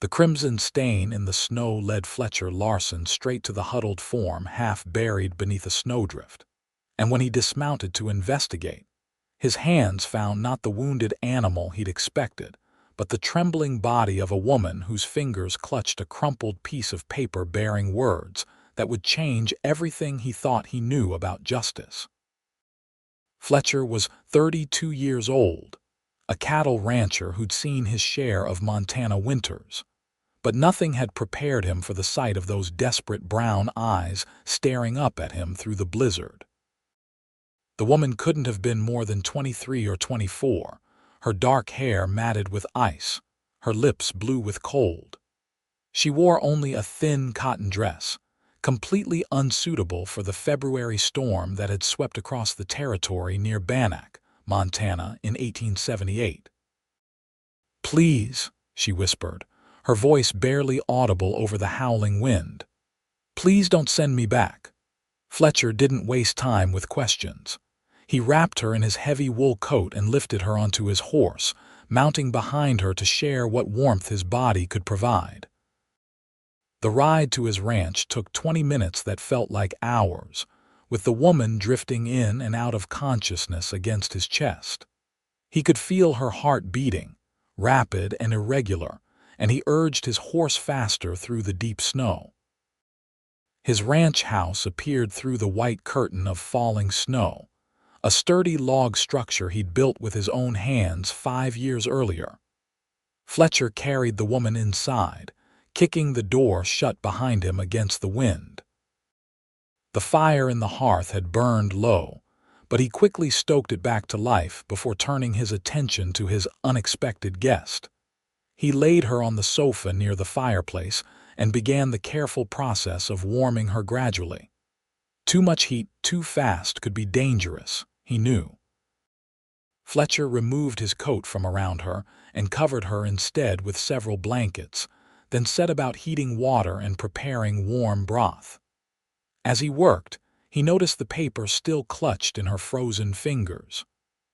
The crimson stain in the snow led Fletcher Larson straight to the huddled form half buried beneath a snowdrift. And when he dismounted to investigate, his hands found not the wounded animal he'd expected, but the trembling body of a woman whose fingers clutched a crumpled piece of paper bearing words that would change everything he thought he knew about justice. Fletcher was 32 years old, a cattle rancher who'd seen his share of Montana winters. But nothing had prepared him for the sight of those desperate brown eyes staring up at him through the blizzard. The woman couldn't have been more than 23 or 24, her dark hair matted with ice, her lips blue with cold. She wore only a thin cotton dress, completely unsuitable for the February storm that had swept across the territory near Bannack, Montana, in 1878. "Please," she whispered, her voice barely audible over the howling wind. "Please don't send me back." Fletcher didn't waste time with questions. He wrapped her in his heavy wool coat and lifted her onto his horse, mounting behind her to share what warmth his body could provide. The ride to his ranch took 20 minutes that felt like hours, with the woman drifting in and out of consciousness against his chest. He could feel her heart beating, rapid and irregular, and he urged his horse faster through the deep snow. His ranch house appeared through the white curtain of falling snow, a sturdy log structure he'd built with his own hands 5 years earlier. Fletcher carried the woman inside, kicking the door shut behind him against the wind. The fire in the hearth had burned low, but he quickly stoked it back to life before turning his attention to his unexpected guest. He laid her on the sofa near the fireplace and began the careful process of warming her gradually. Too much heat too fast could be dangerous, he knew. Fletcher removed his coat from around her and covered her instead with several blankets, then set about heating water and preparing warm broth. As he worked, he noticed the paper still clutched in her frozen fingers.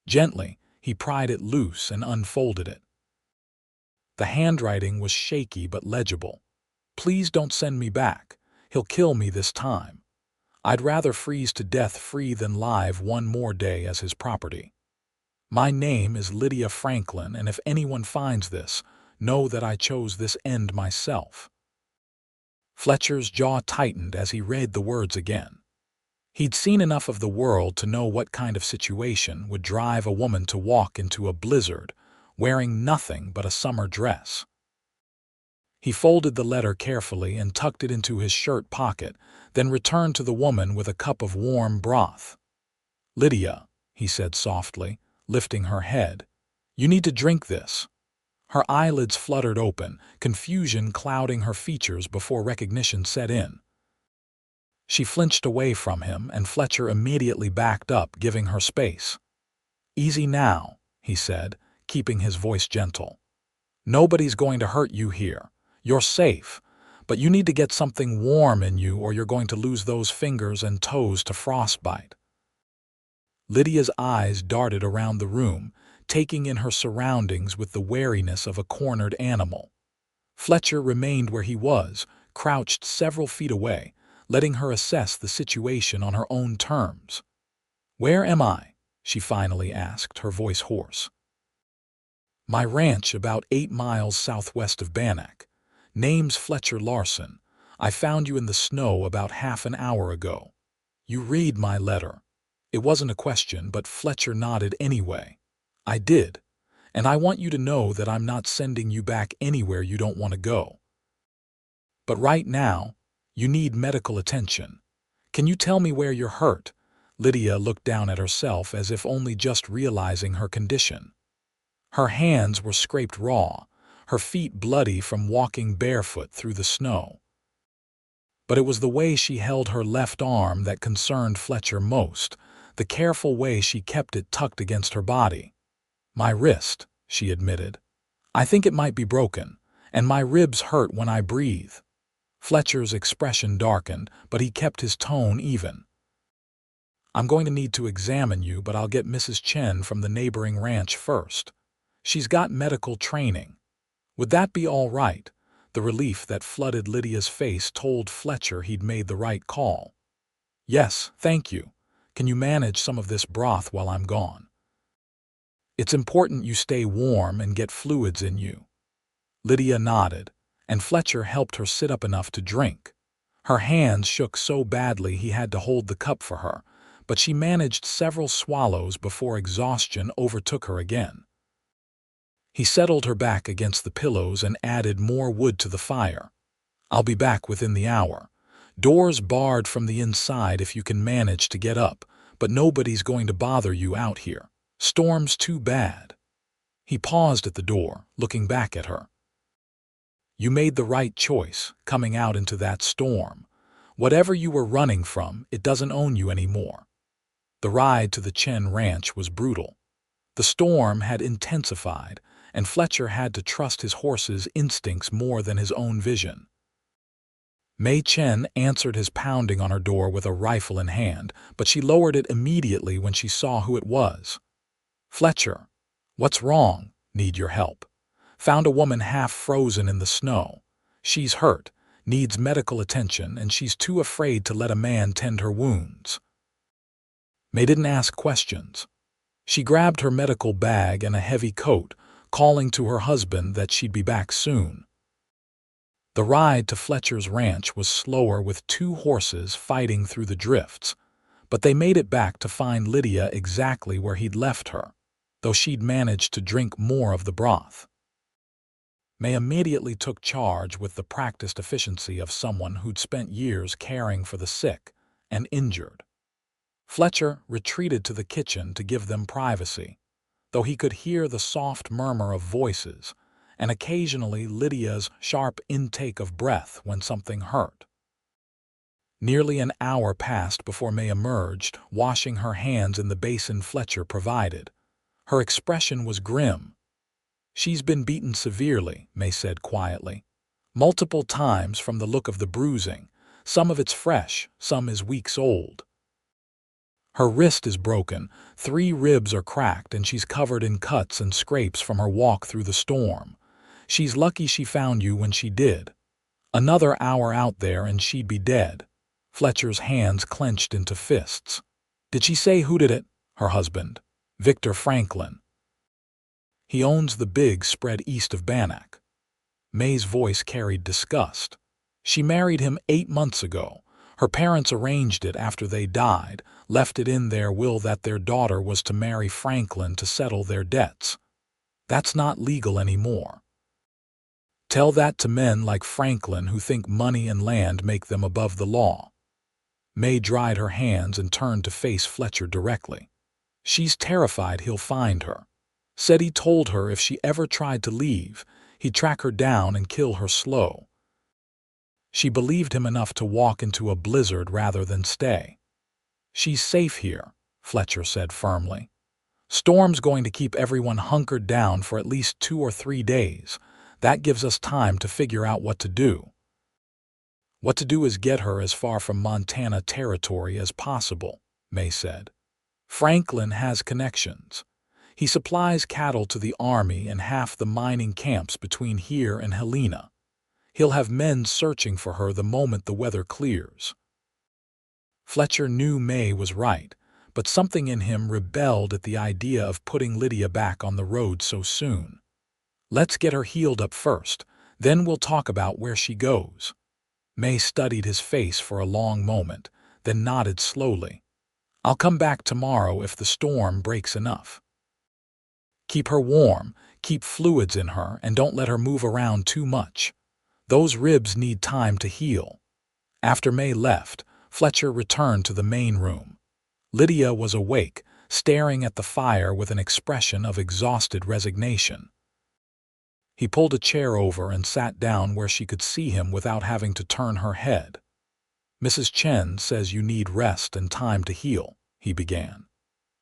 Gently, he pried it loose and unfolded it. The handwriting was shaky but legible. "Please don't send me back. He'll kill me this time. I'd rather freeze to death free than live one more day as his property. My name is Lydia Franklin, and if anyone finds this, know that I chose this end myself." Fletcher's jaw tightened as he read the words again. He'd seen enough of the world to know what kind of situation would drive a woman to walk into a blizzard wearing nothing but a summer dress. He folded the letter carefully and tucked it into his shirt pocket, then returned to the woman with a cup of warm broth. "Lydia," he said softly, lifting her head, "you need to drink this." Her eyelids fluttered open, confusion clouding her features before recognition set in. She flinched away from him, and Fletcher immediately backed up, giving her space. "Easy now," he said, keeping his voice gentle. "Nobody's going to hurt you here. You're safe, but you need to get something warm in you or you're going to lose those fingers and toes to frostbite." Lydia's eyes darted around the room, taking in her surroundings with the wariness of a cornered animal. Fletcher remained where he was, crouched several feet away, letting her assess the situation on her own terms. "Where am I?" she finally asked, her voice hoarse. "My ranch about 8 miles southwest of Bannack. Name's Fletcher Larson. I found you in the snow about half an hour ago. You read my letter." It wasn't a question, but Fletcher nodded anyway. "I did, and I want you to know that I'm not sending you back anywhere you don't want to go. But right now, you need medical attention. Can you tell me where you're hurt?" Lydia looked down at herself as if only just realizing her condition. Her hands were scraped raw, her feet bloody from walking barefoot through the snow. But it was the way she held her left arm that concerned Fletcher most, the careful way she kept it tucked against her body. "My wrist," she admitted. "I think it might be broken, and my ribs hurt when I breathe." Fletcher's expression darkened, but he kept his tone even. "I'm going to need to examine you, but I'll get Mrs. Chen from the neighboring ranch first. She's got medical training. Would that be all right? The relief that flooded Lydia's face told Fletcher he'd made the right call. "Yes, thank you. Can you manage some of this broth while I'm gone? It's important you stay warm and get fluids in you." Lydia nodded, and Fletcher helped her sit up enough to drink. Her hands shook so badly he had to hold the cup for her, but she managed several swallows before exhaustion overtook her again. He settled her back against the pillows and added more wood to the fire. "I'll be back within the hour. Doors barred from the inside if you can manage to get up, but nobody's going to bother you out here. Storm's too bad." He paused at the door, looking back at her. "You made the right choice, coming out into that storm. Whatever you were running from, it doesn't own you anymore." The ride to the Chen ranch was brutal. The storm had intensified, and Fletcher had to trust his horse's instincts more than his own vision. Mei Chen answered his pounding on her door with a rifle in hand, but she lowered it immediately when she saw who it was. "Fletcher, what's wrong? Need your help. Found a woman half frozen in the snow. She's hurt, needs medical attention, and she's too afraid to let a man tend her wounds." Mei didn't ask questions. She grabbed her medical bag and a heavy coat, calling to her husband that she'd be back soon. The ride to Fletcher's ranch was slower with 2 horses fighting through the drifts, but they made it back to find Lydia exactly where he'd left her, though she'd managed to drink more of the broth. Mei immediately took charge with the practiced efficiency of someone who'd spent years caring for the sick and injured. Fletcher retreated to the kitchen to give them privacy, though he could hear the soft murmur of voices and occasionally Lydia's sharp intake of breath when something hurt. Nearly an hour passed before Mei emerged, washing her hands in the basin Fletcher provided. Her expression was grim. "She's been beaten severely," Mei said quietly. "Multiple times from the look of the bruising. Some of it's fresh, some is weeks old. Her wrist is broken, 3 ribs are cracked, and she's covered in cuts and scrapes from her walk through the storm. She's lucky she found you when she did. Another hour out there and she'd be dead." Fletcher's hands clenched into fists. "Did she say who did it?" "Her husband, Victor Franklin. He owns the big spread east of Bannack." Mei's voice carried disgust. "She married him 8 months ago. Her parents arranged it after they died, left it in their will that their daughter was to marry Franklin to settle their debts. That's not legal anymore. Tell that to men like Franklin who think money and land make them above the law." Mei dried her hands and turned to face Fletcher directly. "She's terrified he'll find her. Said he told her if she ever tried to leave, he'd track her down and kill her slow. She believed him enough to walk into a blizzard rather than stay." "She's safe here," Fletcher said firmly. "Storm's going to keep everyone hunkered down for at least 2 or 3 days. That gives us time to figure out what to do." "What to do is get her as far from Montana territory as possible," Mei said. "Franklin has connections. He supplies cattle to the army and half the mining camps between here and Helena. He'll have men searching for her the moment the weather clears." Fletcher knew Mei was right, but something in him rebelled at the idea of putting Lydia back on the road so soon. "Let's get her healed up first, then we'll talk about where she goes." Mei studied his face for a long moment, then nodded slowly. "I'll come back tomorrow if the storm breaks enough. Keep her warm, keep fluids in her, and don't let her move around too much. Those ribs need time to heal." After Mei left, Fletcher returned to the main room. Lydia was awake, staring at the fire with an expression of exhausted resignation. He pulled a chair over and sat down where she could see him without having to turn her head. "Mrs. Chen says you need rest and time to heal," he began.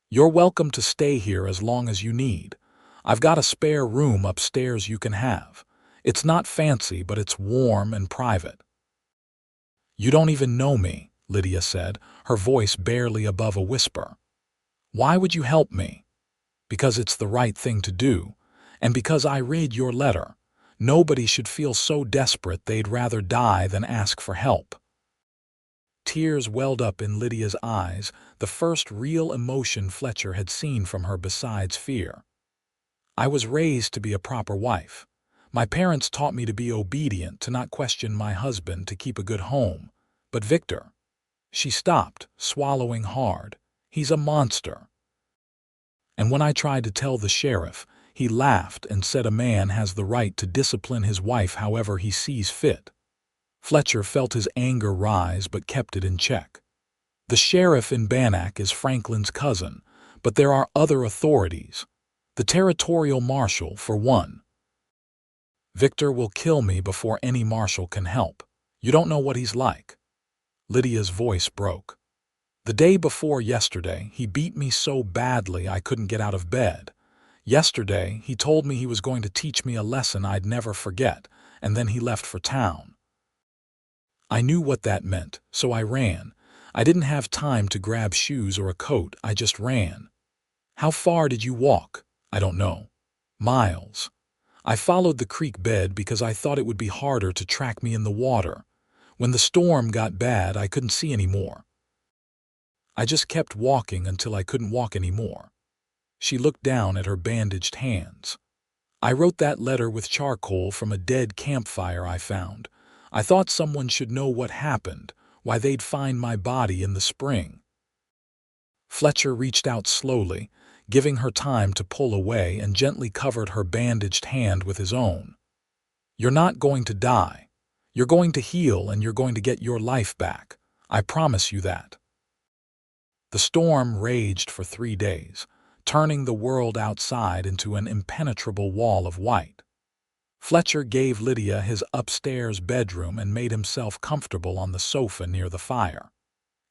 "You're welcome to stay here as long as you need. I've got a spare room upstairs you can have. It's not fancy, but it's warm and private." "You don't even know me," Lydia said, her voice barely above a whisper. "Why would you help me?" "Because it's the right thing to do, and because I read your letter. Nobody should feel so desperate they'd rather die than ask for help. Tears welled up in Lydia's eyes, the first real emotion Fletcher had seen from her besides fear. I was raised to be a proper wife. My parents taught me to be obedient, to not question my husband, to keep a good home. But Victor. She stopped, swallowing hard. He's a monster. And when I tried to tell the sheriff, he laughed and said a man has the right to discipline his wife however he sees fit. Fletcher felt his anger rise but kept it in check. The sheriff in Bannack is Franklin's cousin, but there are other authorities. The territorial marshal, for one. Victor will kill me before any marshal can help. You don't know what he's like. Lydia's voice broke. The day before yesterday, he beat me so badly I couldn't get out of bed. Yesterday, he told me he was going to teach me a lesson I'd never forget, and then he left for town. I knew what that meant, so I ran. I didn't have time to grab shoes or a coat, I just ran. How far did you walk? I don't know. Miles. I followed the creek bed because I thought it would be harder to track me in the water. When the storm got bad, I couldn't see anymore. I just kept walking until I couldn't walk anymore. She looked down at her bandaged hands. I wrote that letter with charcoal from a dead campfire I found. I thought someone should know what happened, why they'd find my body in the spring. Fletcher reached out slowly, giving her time to pull away, and gently covered her bandaged hand with his own. You're not going to die. You're going to heal and you're going to get your life back. I promise you that. The storm raged for 3 days, turning the world outside into an impenetrable wall of white. Fletcher gave Lydia his upstairs bedroom and made himself comfortable on the sofa near the fire.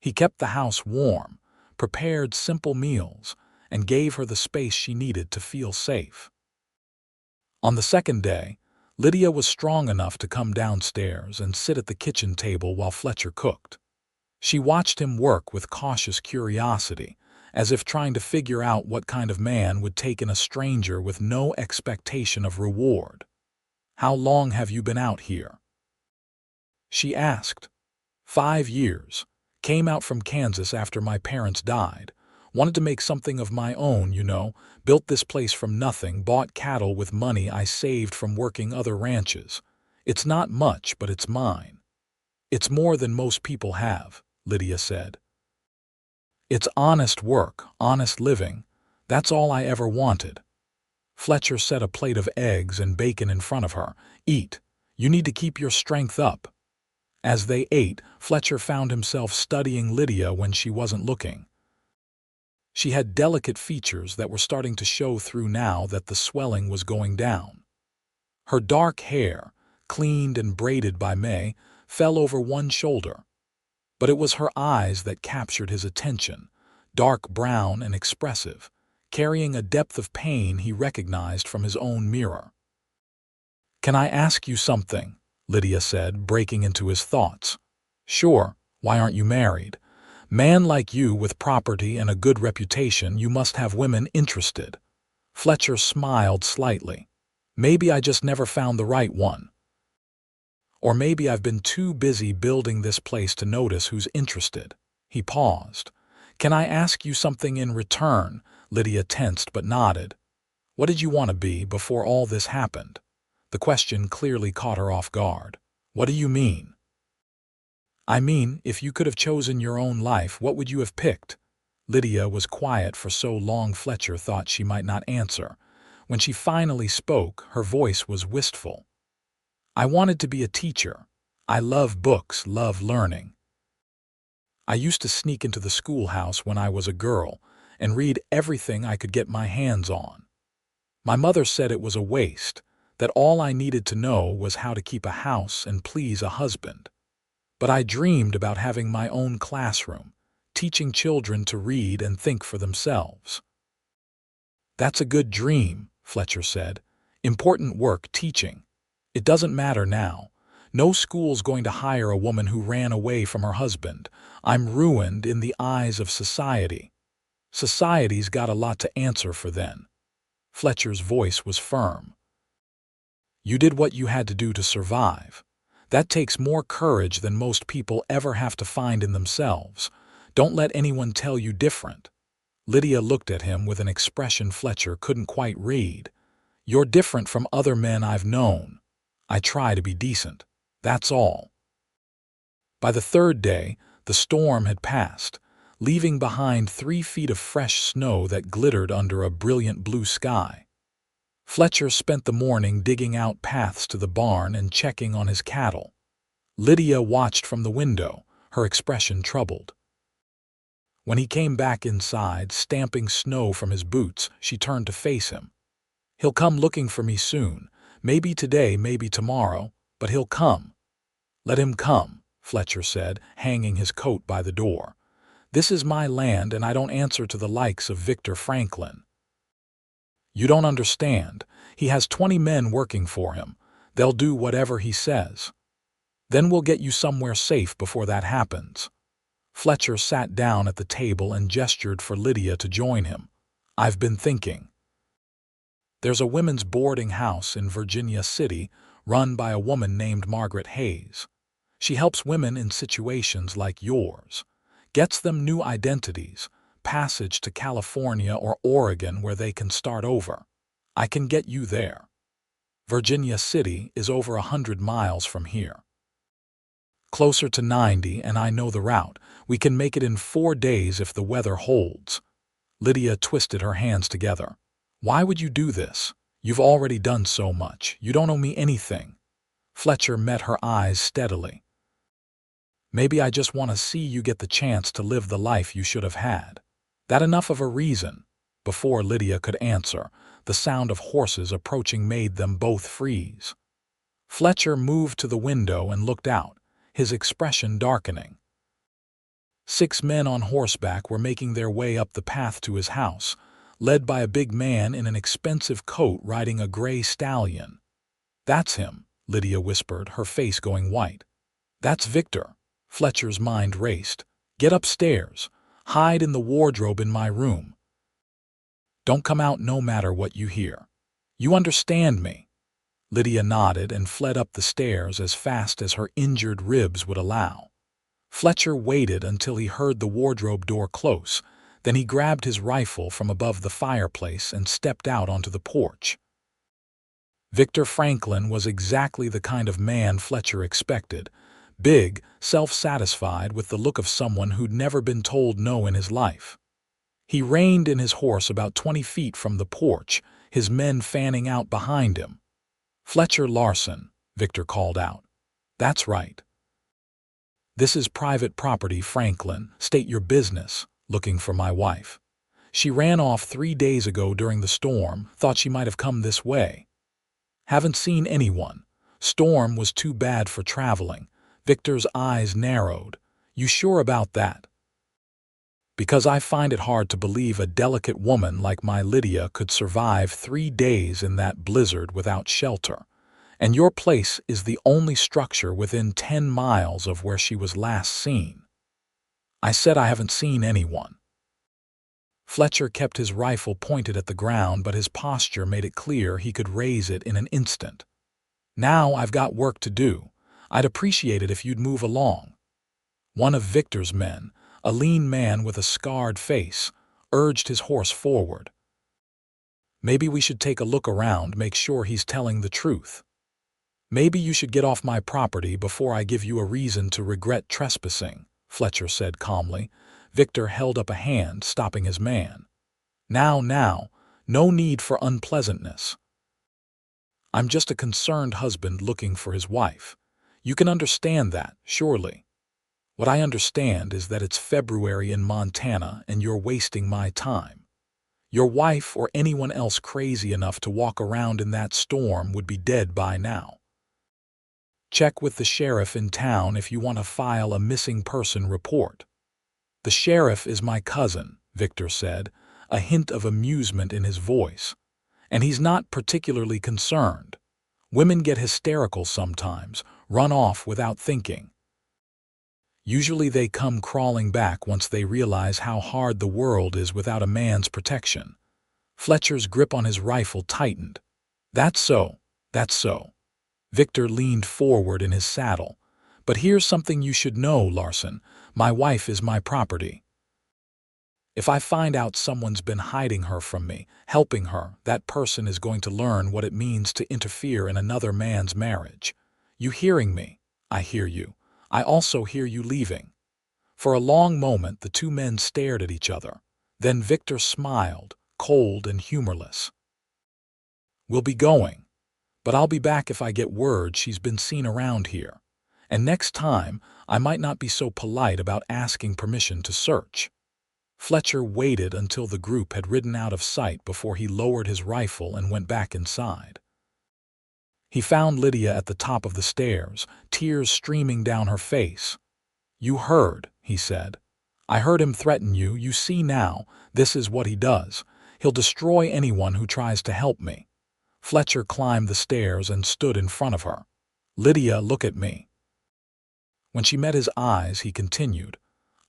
He kept the house warm, prepared simple meals, and gave her the space she needed to feel safe. On the second day, Lydia was strong enough to come downstairs and sit at the kitchen table while Fletcher cooked. She watched him work with cautious curiosity, as if trying to figure out what kind of man would take in a stranger with no expectation of reward. How long have you been out here? She asked. 5 years. Came out from Kansas after my parents died. Wanted to make something of my own, you know. Built this place from nothing, bought cattle with money I saved from working other ranches. It's not much, but it's mine. It's more than most people have, Lydia said. It's honest work, honest living. That's all I ever wanted. Fletcher set a plate of eggs and bacon in front of her. Eat. You need to keep your strength up. As they ate, Fletcher found himself studying Lydia when she wasn't looking. She had delicate features that were starting to show through now that the swelling was going down. Her dark hair, cleaned and braided by May, fell over one shoulder. But it was her eyes that captured his attention, dark brown and expressive, carrying a depth of pain he recognized from his own mirror. "Can I ask you something?" Lydia said, breaking into his thoughts. "Sure. Why aren't you married? Man like you with property and a good reputation, you must have women interested." Fletcher smiled slightly. "Maybe I just never found the right one. Or maybe I've been too busy building this place to notice who's interested." He paused. "Can I ask you something in return?" Lydia tensed but nodded. "What did you want to be before all this happened?" The question clearly caught her off guard. "What do you mean?" "I mean, if you could have chosen your own life, what would you have picked?" Lydia was quiet for so long Fletcher thought she might not answer. When she finally spoke, her voice was wistful. "I wanted to be a teacher. I love books, love learning. I used to sneak into the schoolhouse when I was a girl and read everything I could get my hands on. My mother said it was a waste, that all I needed to know was how to keep a house and please a husband. But I dreamed about having my own classroom, teaching children to read and think for themselves." "That's a good dream," Fletcher said. "Important work teaching. It doesn't matter now. No school's going to hire a woman who ran away from her husband. I'm ruined in the eyes of society. Society's got a lot to answer for then." Fletcher's voice was firm. You did what you had to do to survive. That takes more courage than most people ever have to find in themselves. Don't let anyone tell you different." Lydia looked at him with an expression Fletcher couldn't quite read. "You're different from other men I've known. I try to be decent. That's all." By the third day, the storm had passed, leaving behind 3 feet of fresh snow that glittered under a brilliant blue sky. Fletcher spent the morning digging out paths to the barn and checking on his cattle. Lydia watched from the window, her expression troubled. When he came back inside, stamping snow from his boots, she turned to face him. "He'll come looking for me soon. Maybe today, maybe tomorrow, but he'll come." "Let him come," Fletcher said, hanging his coat by the door. "This is my land and I don't answer to the likes of Victor Franklin." "You don't understand. He has 20 men working for him. They'll do whatever he says. Then we'll get you somewhere safe before that happens." Fletcher sat down at the table and gestured for Lydia to join him. "I've been thinking. There's a women's boarding house in Virginia City run by a woman named Margaret Hayes. She helps women in situations like yours. Gets them new identities, passage to California or Oregon where they can start over. I can get you there. Virginia City is over 100 miles from here. Closer to 90, and I know the route. We can make it in 4 days if the weather holds." Lydia twisted her hands together. "Why would you do this? You've already done so much. You don't owe me anything." Fletcher met her eyes steadily. "Maybe I just want to see you get the chance to live the life you should have had. That enough of a reason?" Before Lydia could answer, the sound of horses approaching made them both freeze. Fletcher moved to the window and looked out, his expression darkening. 6 men on horseback were making their way up the path to his house, led by a big man in an expensive coat riding a gray stallion. "That's him," Lydia whispered, her face going white. "That's Victor." Fletcher's mind raced. "Get upstairs. Hide in the wardrobe in my room. Don't come out no matter what you hear. You understand me?" Lydia nodded and fled up the stairs as fast as her injured ribs would allow. Fletcher waited until he heard the wardrobe door close, then he grabbed his rifle from above the fireplace and stepped out onto the porch. Victor Franklin was exactly the kind of man Fletcher expected. Big, self-satisfied, with the look of someone who'd never been told no in his life. He reined in his horse about 20 feet from the porch, his men fanning out behind him. "Fletcher Larson," Victor called out. "That's right. This is private property, Franklin. State your business. Looking for my wife. She ran off 3 days ago during the storm, thought she might have come this way. Haven't seen anyone. Storm was too bad for traveling." Victor's eyes narrowed. "You sure about that?" "Because I find it hard to believe a delicate woman like my Lydia could survive 3 days in that blizzard without shelter. And your place is the only structure within 10 miles of where she was last seen." "I said I haven't seen anyone." Fletcher kept his rifle pointed at the ground, but his posture made it clear he could raise it in an instant. "Now I've got work to do. I'd appreciate it if you'd move along." One of Victor's men, a lean man with a scarred face, urged his horse forward. "Maybe we should take a look around, make sure he's telling the truth." "Maybe you should get off my property before I give you a reason to regret trespassing," Fletcher said calmly. Victor held up a hand, stopping his man. Now, no need for unpleasantness. I'm just a concerned husband looking for his wife. You can understand that, surely." "What I understand is that it's February in Montana and you're wasting my time. Your wife or anyone else crazy enough to walk around in that storm would be dead by now. Check with the sheriff in town if you want to file a missing person report." "The sheriff is my cousin," Victor said, a hint of amusement in his voice. "And he's not particularly concerned. Women get hysterical sometimes, run off without thinking. Usually they come crawling back once they realize how hard the world is without a man's protection." Fletcher's grip on his rifle tightened. That's so. Victor leaned forward in his saddle. But here's something you should know, Larson. My wife is my property. If I find out someone's been hiding her from me, helping her, that person is going to learn what it means to interfere in another man's marriage. You hearing me? I hear you. I also hear you leaving. For a long moment the two men stared at each other. Then Victor smiled, cold and humorless. We'll be going, but I'll be back if I get word she's been seen around here. And next time, I might not be so polite about asking permission to search. Fletcher waited until the group had ridden out of sight before he lowered his rifle and went back inside. He found Lydia at the top of the stairs, tears streaming down her face. "You heard," he said. "I heard him threaten you. You see now, this is what he does. He'll destroy anyone who tries to help me." Fletcher climbed the stairs and stood in front of her. "Lydia, look at me." When she met his eyes, he continued,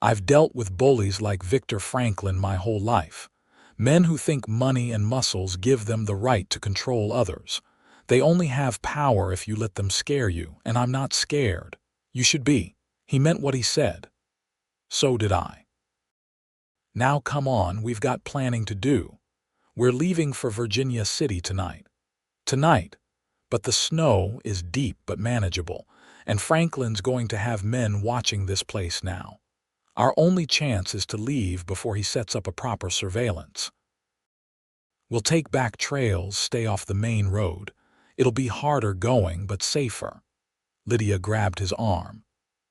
"I've dealt with bullies like Victor Franklin my whole life. Men who think money and muscles give them the right to control others. They only have power if you let them scare you, and I'm not scared. You should be." He meant what he said. So did I. "Now come on, we've got planning to do. We're leaving for Virginia City tonight." Tonight, but the snow is deep but manageable, and Franklin's going to have men watching this place now. Our only chance is to leave before he sets up a proper surveillance. We'll take back trails, stay off the main road. It'll be harder going, but safer. Lydia grabbed his arm.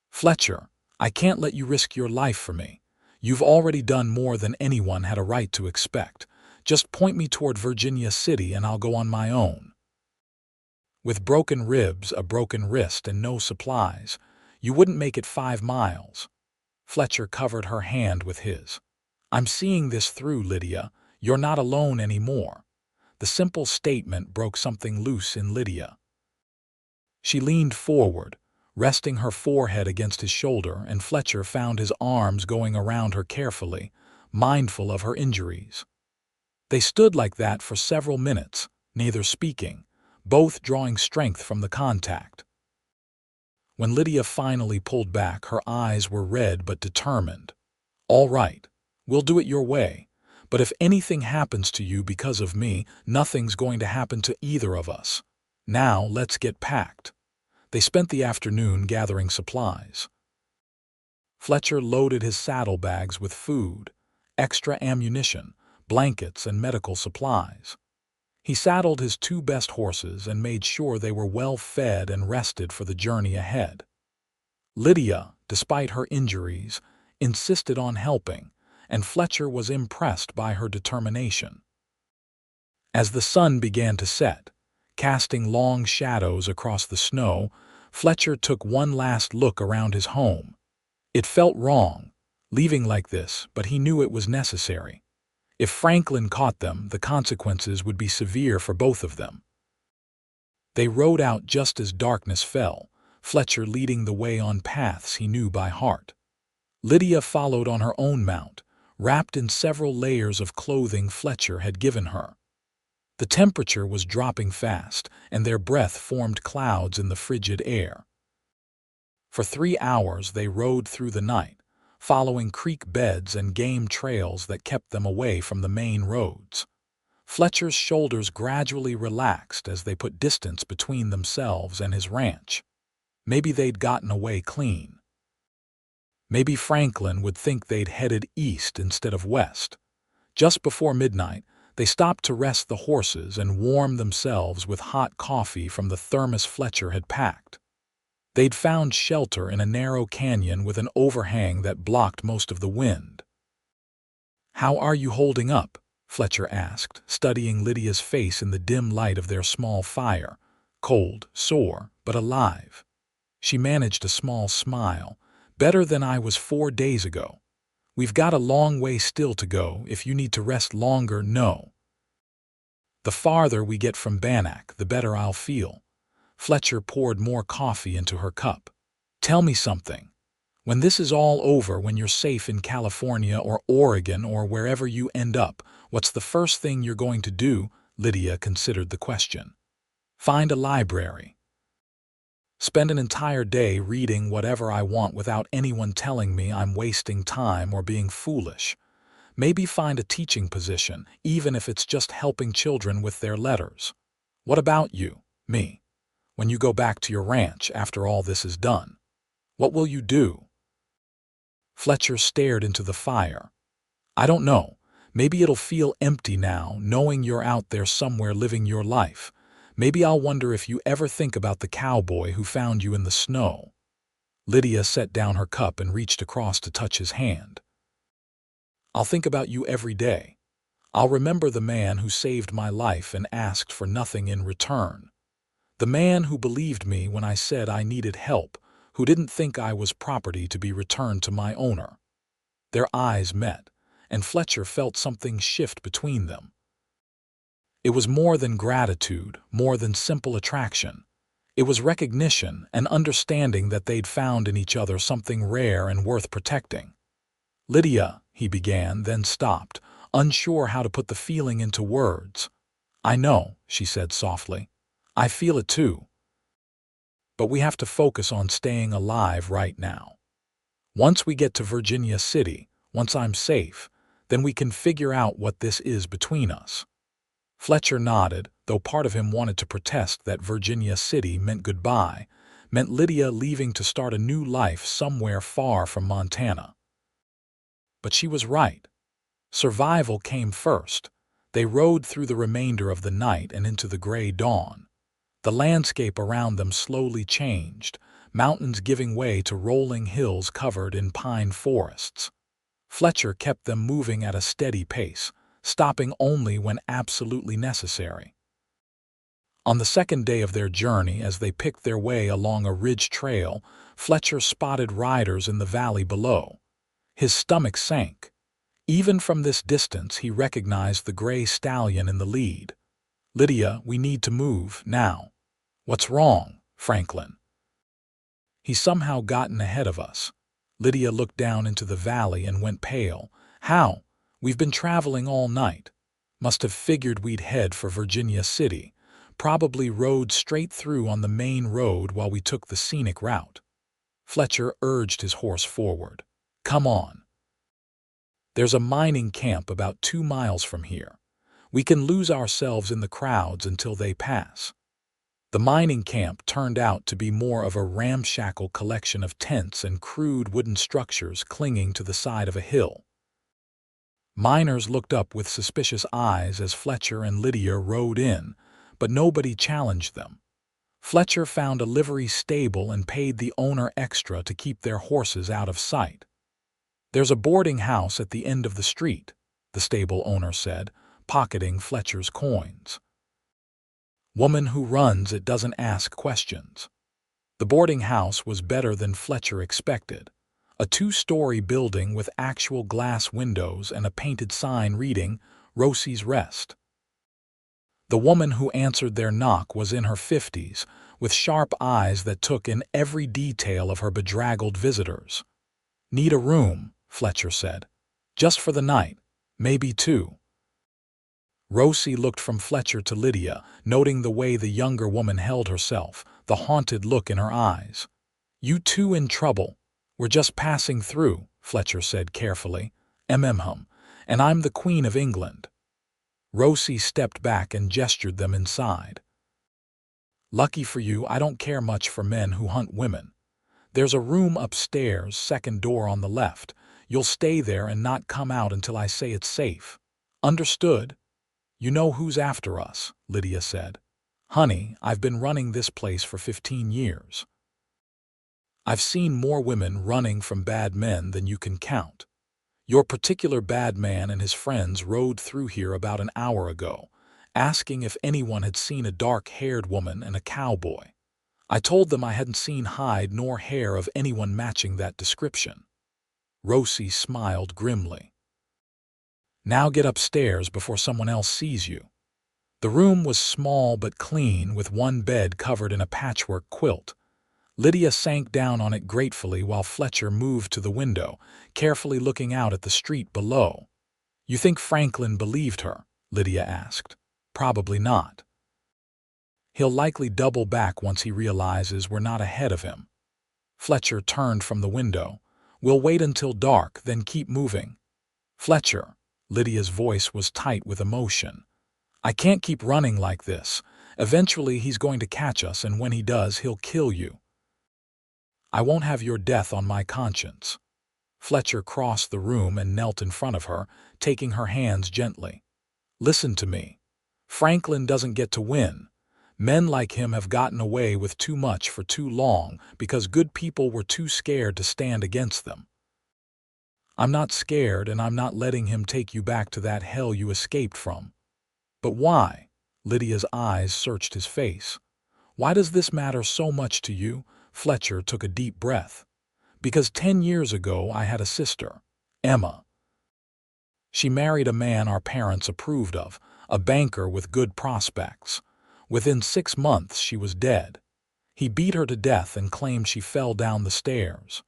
"Fletcher, I can't let you risk your life for me. You've already done more than anyone had a right to expect. Just point me toward Virginia City and I'll go on my own. With broken ribs, a broken wrist, and no supplies, you wouldn't make it 5 miles. Fletcher covered her hand with his. "I'm seeing this through, Lydia. You're not alone anymore." The simple statement broke something loose in Lydia. She leaned forward, resting her forehead against his shoulder, and Fletcher found his arms going around her carefully, mindful of her injuries. They stood like that for several minutes, neither speaking, both drawing strength from the contact. When Lydia finally pulled back, her eyes were red but determined. "All right, we'll do it your way. But if anything happens to you because of me, nothing's going to happen to either of us. Now let's get packed." They spent the afternoon gathering supplies. Fletcher loaded his saddlebags with food, extra ammunition, blankets, and medical supplies. He saddled his 2 best horses and made sure they were well fed and rested for the journey ahead. Lydia, despite her injuries, insisted on helping, and Fletcher was impressed by her determination. As the sun began to set, casting long shadows across the snow, Fletcher took one last look around his home. It felt wrong, leaving like this, but he knew it was necessary. If Franklin caught them, the consequences would be severe for both of them. They rode out just as darkness fell, Fletcher leading the way on paths he knew by heart. Lydia followed on her own mount, wrapped in several layers of clothing Fletcher had given her. The temperature was dropping fast, and their breath formed clouds in the frigid air. For 3 hours they rode through the night, following creek beds and game trails that kept them away from the main roads. Fletcher's shoulders gradually relaxed as they put distance between themselves and his ranch. Maybe they'd gotten away clean. Maybe Franklin would think they'd headed east instead of west. Just before midnight, they stopped to rest the horses and warm themselves with hot coffee from the thermos Fletcher had packed. They'd found shelter in a narrow canyon with an overhang that blocked most of the wind. "How are you holding up?" Fletcher asked, studying Lydia's face in the dim light of their small fire. "Cold, sore, but alive." She managed a small smile. "Better than I was 4 days ago. We've got a long way still to go. If you need to rest longer, no. The farther we get from Bannack, the better I'll feel." Fletcher poured more coffee into her cup. "Tell me something. When this is all over, when you're safe in California or Oregon or wherever you end up, what's the first thing you're going to do?" Lydia considered the question. "Find a library." Spend an entire day reading whatever I want without anyone telling me I'm wasting time or being foolish. Maybe find a teaching position, even if it's just helping children with their letters. What about you, me? When you go back to your ranch after all this is done, what will you do?" Fletcher stared into the fire. "I don't know. Maybe it'll feel empty now, knowing you're out there somewhere living your life. Maybe I'll wonder if you ever think about the cowboy who found you in the snow." Lydia set down her cup and reached across to touch his hand. "I'll think about you every day. I'll remember the man who saved my life and asked for nothing in return. The man who believed me when I said I needed help, who didn't think I was property to be returned to my owner." Their eyes met, and Fletcher felt something shift between them. It was more than gratitude, more than simple attraction. It was recognition and understanding that they'd found in each other something rare and worth protecting. "Lydia," he began, then stopped, unsure how to put the feeling into words. "I know," she said softly. "I feel it too. But we have to focus on staying alive right now. Once we get to Virginia City, once I'm safe, then we can figure out what this is between us." Fletcher nodded, though part of him wanted to protest that Virginia City meant goodbye, meant Lydia leaving to start a new life somewhere far from Montana. But she was right. Survival came first. They rode through the remainder of the night and into the gray dawn. The landscape around them slowly changed, mountains giving way to rolling hills covered in pine forests. Fletcher kept them moving at a steady pace, stopping only when absolutely necessary. On the second day of their journey, as they picked their way along a ridge trail, Fletcher spotted riders in the valley below. His stomach sank. Even from this distance, he recognized the gray stallion in the lead. "Lydia, we need to move, now." "What's wrong, Franklin?" "He's somehow gotten ahead of us." Lydia looked down into the valley and went pale. "How? We've been traveling all night. Must have figured we'd head for Virginia City. Probably rode straight through on the main road while we took the scenic route." Fletcher urged his horse forward. "Come on. There's a mining camp about 2 miles from here. We can lose ourselves in the crowds until they pass." The mining camp turned out to be more of a ramshackle collection of tents and crude wooden structures clinging to the side of a hill. Miners looked up with suspicious eyes as Fletcher and Lydia rode in, but nobody challenged them. Fletcher found a livery stable and paid the owner extra to keep their horses out of sight. "There's a boarding house at the end of the street," the stable owner said, pocketing Fletcher's coins. "Woman who runs it doesn't ask questions." The boarding house was better than Fletcher expected. A 2-story building with actual glass windows and a painted sign reading, "Rosie's Rest." The woman who answered their knock was in her 50s, with sharp eyes that took in every detail of her bedraggled visitors. "Need a room," Fletcher said. "Just for the night, maybe 2. Rosie looked from Fletcher to Lydia, noting the way the younger woman held herself, the haunted look in her eyes. "You two in trouble? We're just passing through," Fletcher said carefully. "Hum, and I'm the Queen of England." Rosie stepped back and gestured them inside. "Lucky for you, I don't care much for men who hunt women. There's a room upstairs, second door on the left. You'll stay there and not come out until I say it's safe. Understood?" "You know who's after us," Lydia said. "Honey, I've been running this place for 15 years. I've seen more women running from bad men than you can count. Your particular bad man and his friends rode through here about an hour ago, asking if anyone had seen a dark-haired woman and a cowboy. I told them I hadn't seen hide nor hair of anyone matching that description." Rosie smiled grimly. "Now get upstairs before someone else sees you." The room was small but clean, with one bed covered in a patchwork quilt. Lydia sank down on it gratefully while Fletcher moved to the window, carefully looking out at the street below. "You think Franklin believed her?" Lydia asked. "Probably not." He'll likely double back once he realizes we're not ahead of him. Fletcher turned from the window. We'll wait until dark, then keep moving. Fletcher, Lydia's voice was tight with emotion. I can't keep running like this. Eventually he's going to catch us, and when he does, he'll kill you. I won't have your death on my conscience. Fletcher crossed the room and knelt in front of her, taking her hands gently. Listen to me. Franklin doesn't get to win. Men like him have gotten away with too much for too long because good people were too scared to stand against them. I'm not scared, and I'm not letting him take you back to that hell you escaped from. But why? Lydia's eyes searched his face. Why does this matter so much to you? Fletcher took a deep breath. Because 10 years ago I had a sister, Emma. She married a man our parents approved of, a banker with good prospects. Within 6 months she was dead. He beat her to death and claimed she fell down the stairs.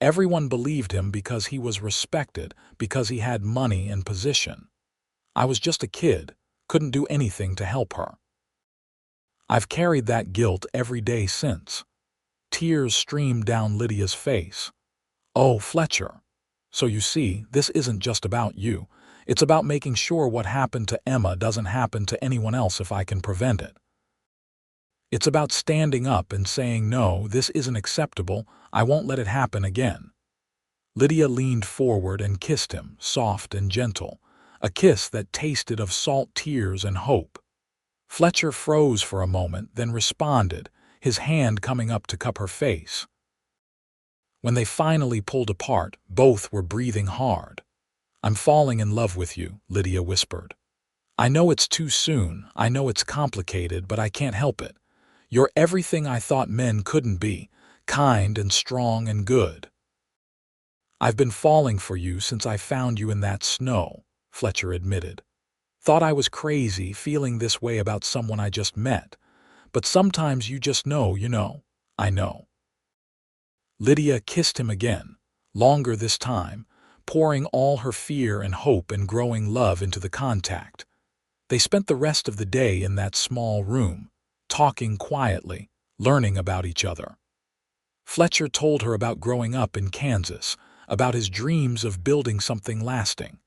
Everyone believed him because he was respected, because he had money and position. I was just a kid, couldn't do anything to help her. I've carried that guilt every day since. Tears streamed down Lydia's face. Oh, Fletcher. So you see, this isn't just about you. It's about making sure what happened to Emma doesn't happen to anyone else if I can prevent it. It's about standing up and saying, no, this isn't acceptable, I won't let it happen again. Lydia leaned forward and kissed him, soft and gentle, a kiss that tasted of salt tears and hope. Fletcher froze for a moment, then responded, his hand coming up to cup her face. When they finally pulled apart, both were breathing hard. I'm falling in love with you, Lydia whispered. I know it's too soon, I know it's complicated, but I can't help it. You're everything I thought men couldn't be, kind and strong and good. I've been falling for you since I found you in that snow, Fletcher admitted. Thought I was crazy feeling this way about someone I just met, but sometimes you just know, I know. Lydia kissed him again, longer this time, pouring all her fear and hope and growing love into the contact. They spent the rest of the day in that small room, talking quietly, learning about each other. Fletcher told her about growing up in Kansas, about his dreams of building something lasting.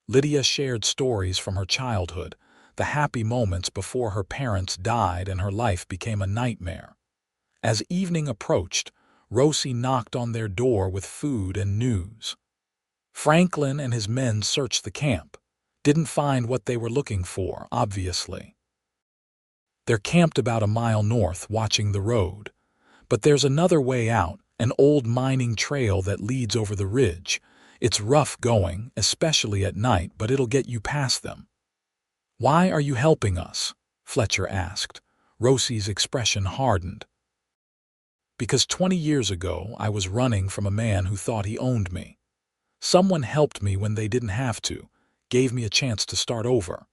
Lydia shared stories from her childhood, the happy moments before her parents died and her life became a nightmare. As evening approached, Rosie knocked on their door with food and news. Franklin and his men searched the camp, didn't find what they were looking for, obviously. They're camped about a mile north, watching the road. But there's another way out, an old mining trail that leads over the ridge. It's rough going, especially at night, but it'll get you past them. Why are you helping us? Fletcher asked. Rosie's expression hardened. Because 20 years ago I was running from a man who thought he owned me. Someone helped me when they didn't have to, gave me a chance to start over.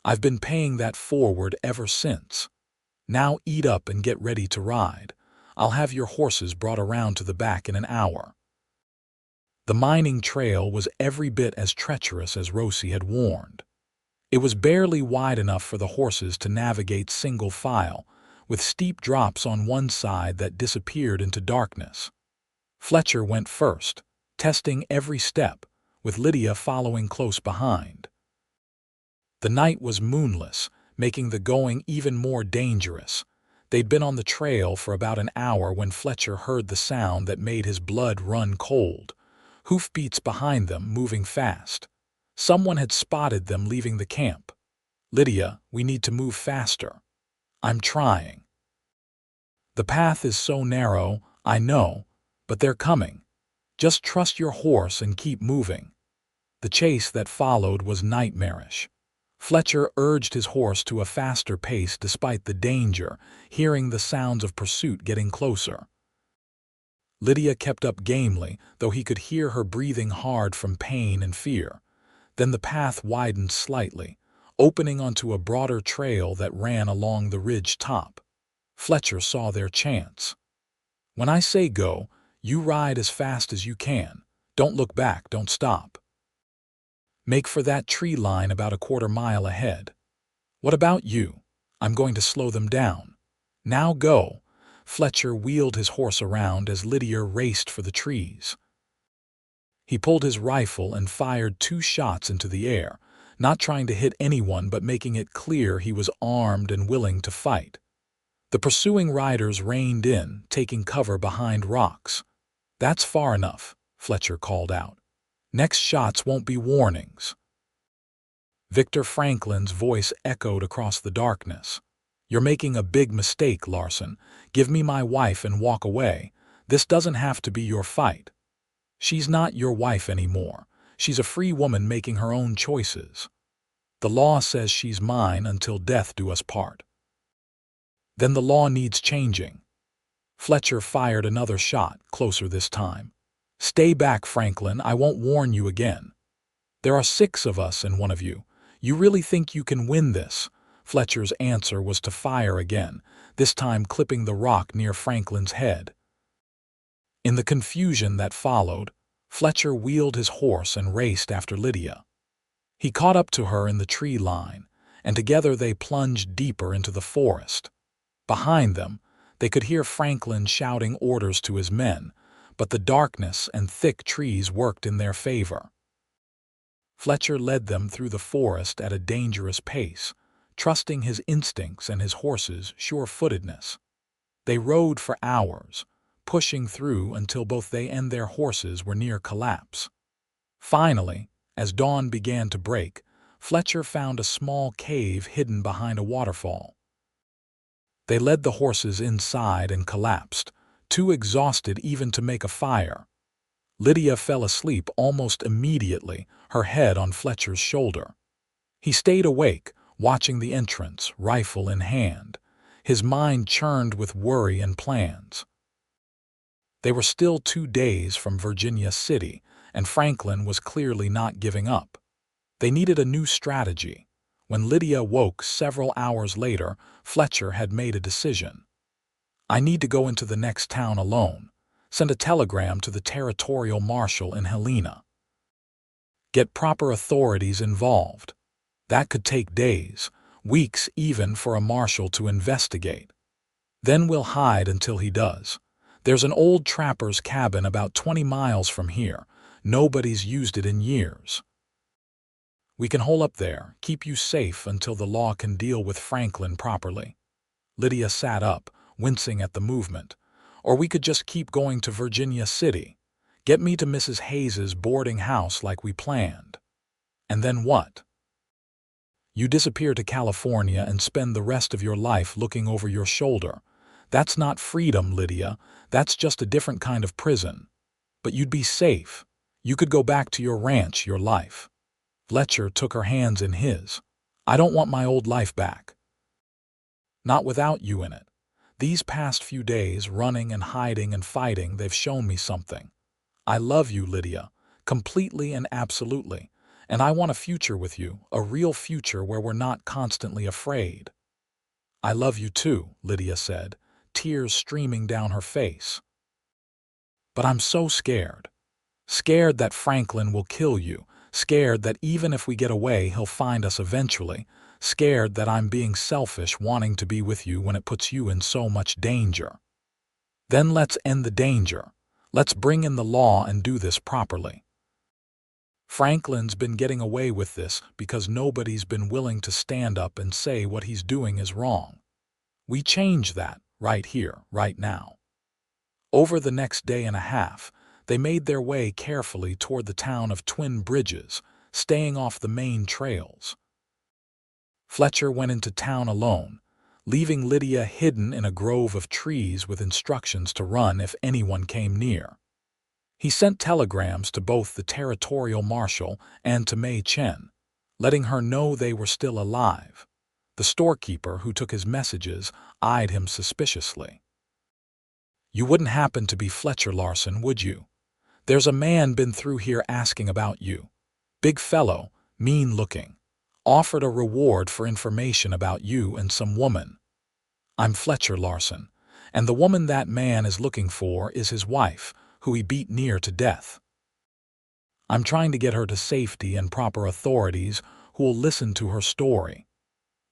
I've been paying that forward ever since. Now eat up and get ready to ride. I'll have your horses brought around to the back in an hour. The mining trail was every bit as treacherous as Rosie had warned. It was barely wide enough for the horses to navigate single file, with steep drops on one side that disappeared into darkness. Fletcher went first, testing every step, with Lydia following close behind. The night was moonless, making the going even more dangerous. They'd been on the trail for about an hour when Fletcher heard the sound that made his blood run cold. Hoofbeats behind them, moving fast. Someone had spotted them leaving the camp. Lydia, we need to move faster. I'm trying. The path is so narrow, I know, but they're coming. Just trust your horse and keep moving. The chase that followed was nightmarish. Fletcher urged his horse to a faster pace despite the danger, hearing the sounds of pursuit getting closer. Lydia kept up gamely, though he could hear her breathing hard from pain and fear. Then the path widened slightly, opening onto a broader trail that ran along the ridge top. Fletcher saw their chance. When I say go, you ride as fast as you can. Don't look back, don't stop. Make for that tree line about a quarter mile ahead. What about you? I'm going to slow them down. Now go." Fletcher wheeled his horse around as Lydia raced for the trees. He pulled his rifle and fired 2 shots into the air, not trying to hit anyone but making it clear he was armed and willing to fight. The pursuing riders reined in, taking cover behind rocks. "That's far enough," Fletcher called out. "Next shots won't be warnings." Victor Franklin's voice echoed across the darkness. "You're making a big mistake, Larson. Give me my wife and walk away. This doesn't have to be your fight. She's not your wife anymore. She's a free woman making her own choices. The law says she's mine until death do us part." "Then the law needs changing." Fletcher fired another shot, closer this time. "Stay back, Franklin. I won't warn you again. There are 6 of us and 1 of you. You really think you can win this?" Fletcher's answer was to fire again, this time clipping the rock near Franklin's head. In the confusion that followed, Fletcher wheeled his horse and raced after Lydia. He caught up to her in the tree line, and together they plunged deeper into the forest. Behind them, they could hear Franklin shouting orders to his men, but the darkness and thick trees worked in their favor. Fletcher led them through the forest at a dangerous pace, trusting his instincts and his horse's sure-footedness. They rode for hours, pushing through until both they and their horses were near collapse. Finally, as dawn began to break, Fletcher found a small cave hidden behind a waterfall. They led the horses inside and collapsed, too exhausted even to make a fire. Lydia fell asleep almost immediately, her head on Fletcher's shoulder. He stayed awake, watching the entrance, rifle in hand. His mind churned with worry and plans. They were still 2 days from Virginia City, and Franklin was clearly not giving up. They needed a new strategy. When Lydia woke several hours later, Fletcher had made a decision. "I need to go into the next town alone. Send a telegram to the territorial marshal in Helena. Get proper authorities involved. That could take days, weeks even for a marshal to investigate. Then we'll hide until he does. There's an old trapper's cabin about 20 miles from here. Nobody's used it in years. We can hole up there, keep you safe until the law can deal with Franklin properly." Lydia sat up, wincing at the movement. "Or we could just keep going to Virginia City. Get me to Mrs. Hayes's boarding house like we planned." "And then what?" "You disappear to California and spend the rest of your life looking over your shoulder. That's not freedom, Lydia. That's just a different kind of prison. But you'd be safe. You could go back to your ranch, your life." Fletcher took her hands in his. "I don't want my old life back. Not without you in it. These past few days, running and hiding and fighting, they've shown me something. I love you, Lydia, completely and absolutely, and I want a future with you, a real future where we're not constantly afraid." "I love you too," Lydia said, tears streaming down her face. "But I'm so scared. Scared that Franklin will kill you, scared that even if we get away he'll find us eventually, scared that I'm being selfish wanting to be with you when it puts you in so much danger. Then let's end the danger. Let's bring in the law and do this properly. Franklin's been getting away with this because nobody's been willing to stand up and say what he's doing is wrong. We change that right here, right now." Over the next day and a half, they made their way carefully toward the town of Twin Bridges, staying off the main trails. Fletcher went into town alone, leaving Lydia hidden in a grove of trees with instructions to run if anyone came near. He sent telegrams to both the territorial marshal and to Mei Chen, letting her know they were still alive. The storekeeper who took his messages eyed him suspiciously. "You wouldn't happen to be Fletcher Larson, would you? There's a man been through here asking about you. Big fellow, mean-looking. Offered a reward for information about you and some woman. I'm Fletcher Larson, and the woman that man is looking for is his wife, who he beat near to death. I'm trying to get her to safety and proper authorities who will listen to her story.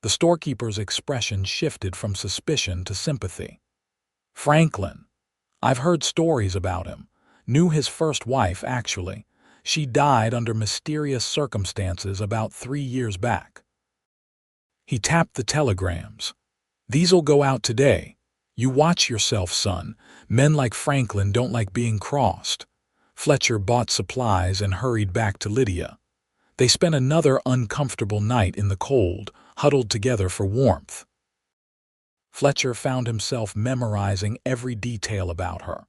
The storekeeper's expression shifted from suspicion to sympathy. "Franklin. I've heard stories about him. Knew his first wife, actually. She died under mysterious circumstances about 3 years back." He tapped the telegrams. "These'll go out today. You watch yourself, son. Men like Franklin don't like being crossed." Fletcher bought supplies and hurried back to Lydia. They spent another uncomfortable night in the cold, huddled together for warmth. Fletcher found himself memorizing every detail about her.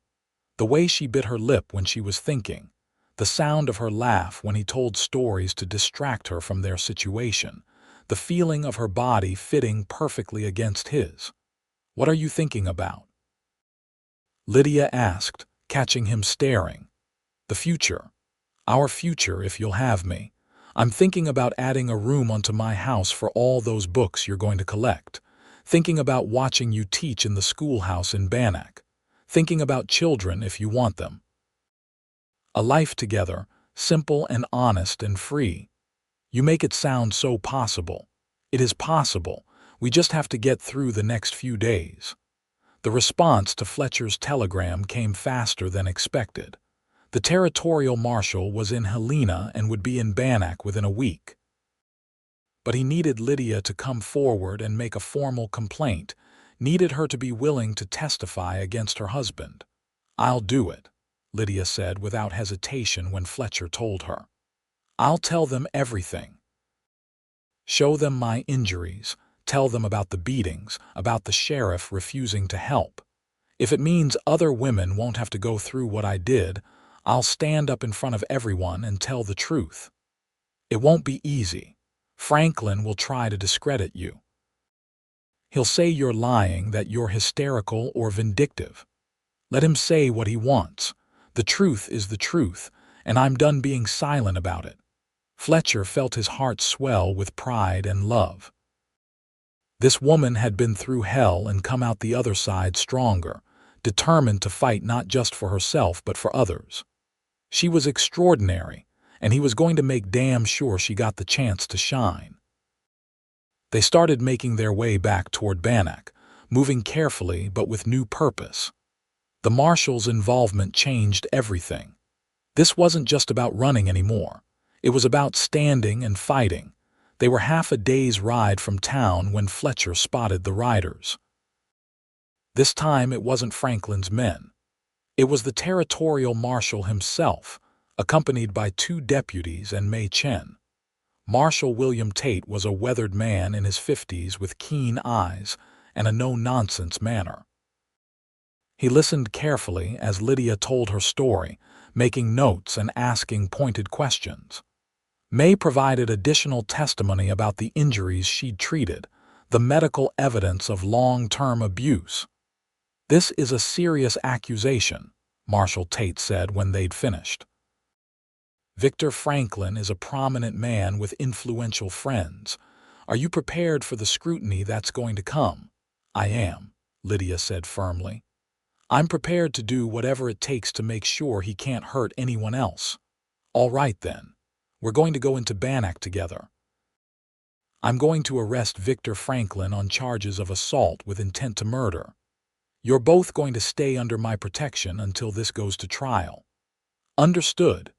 The way she bit her lip when she was thinking, the sound of her laugh when he told stories to distract her from their situation, the feeling of her body fitting perfectly against his. "What are you thinking about?" Lydia asked, catching him staring. "The future. Our future, if you'll have me. I'm thinking about adding a room onto my house for all those books you're going to collect. Thinking about watching you teach in the schoolhouse in Bannack. Thinking about children if you want them. A life together, simple and honest and free. You make it sound so possible. It is possible. We just have to get through the next few days." The response to Fletcher's telegram came faster than expected. The territorial marshal was in Helena and would be in Bannack within a week. But he needed Lydia to come forward and make a formal complaint, needed her to be willing to testify against her husband. "I'll do it," Lydia said without hesitation when Fletcher told her. "I'll tell them everything. Show them my injuries, tell them about the beatings, about the sheriff refusing to help. If it means other women won't have to go through what I did, I'll stand up in front of everyone and tell the truth. It won't be easy. Franklin will try to discredit you. He'll say you're lying, that you're hysterical or vindictive. Let him say what he wants. The truth is the truth, and I'm done being silent about it." Fletcher felt his heart swell with pride and love. This woman had been through hell and come out the other side stronger, determined to fight not just for herself but for others. She was extraordinary, and he was going to make damn sure she got the chance to shine. They started making their way back toward Bannack, moving carefully but with new purpose. The marshal's involvement changed everything. This wasn't just about running anymore. It was about standing and fighting. They were half a day's ride from town when Fletcher spotted the riders. This time it wasn't Franklin's men. It was the territorial marshal himself, accompanied by 2 deputies and May Chen. Marshal William Tate was a weathered man in his 50s with keen eyes and a no-nonsense manner. He listened carefully as Lydia told her story, making notes and asking pointed questions. May provided additional testimony about the injuries she'd treated, the medical evidence of long-term abuse. "This is a serious accusation," Marshal Tate said when they'd finished. "Victor Franklin is a prominent man with influential friends. Are you prepared for the scrutiny that's going to come?" "I am," Lydia said firmly. "I'm prepared to do whatever it takes to make sure he can't hurt anyone else." "All right then. We're going to go into Bannack together. I'm going to arrest Victor Franklin on charges of assault with intent to murder. You're both going to stay under my protection until this goes to trial." "Understood."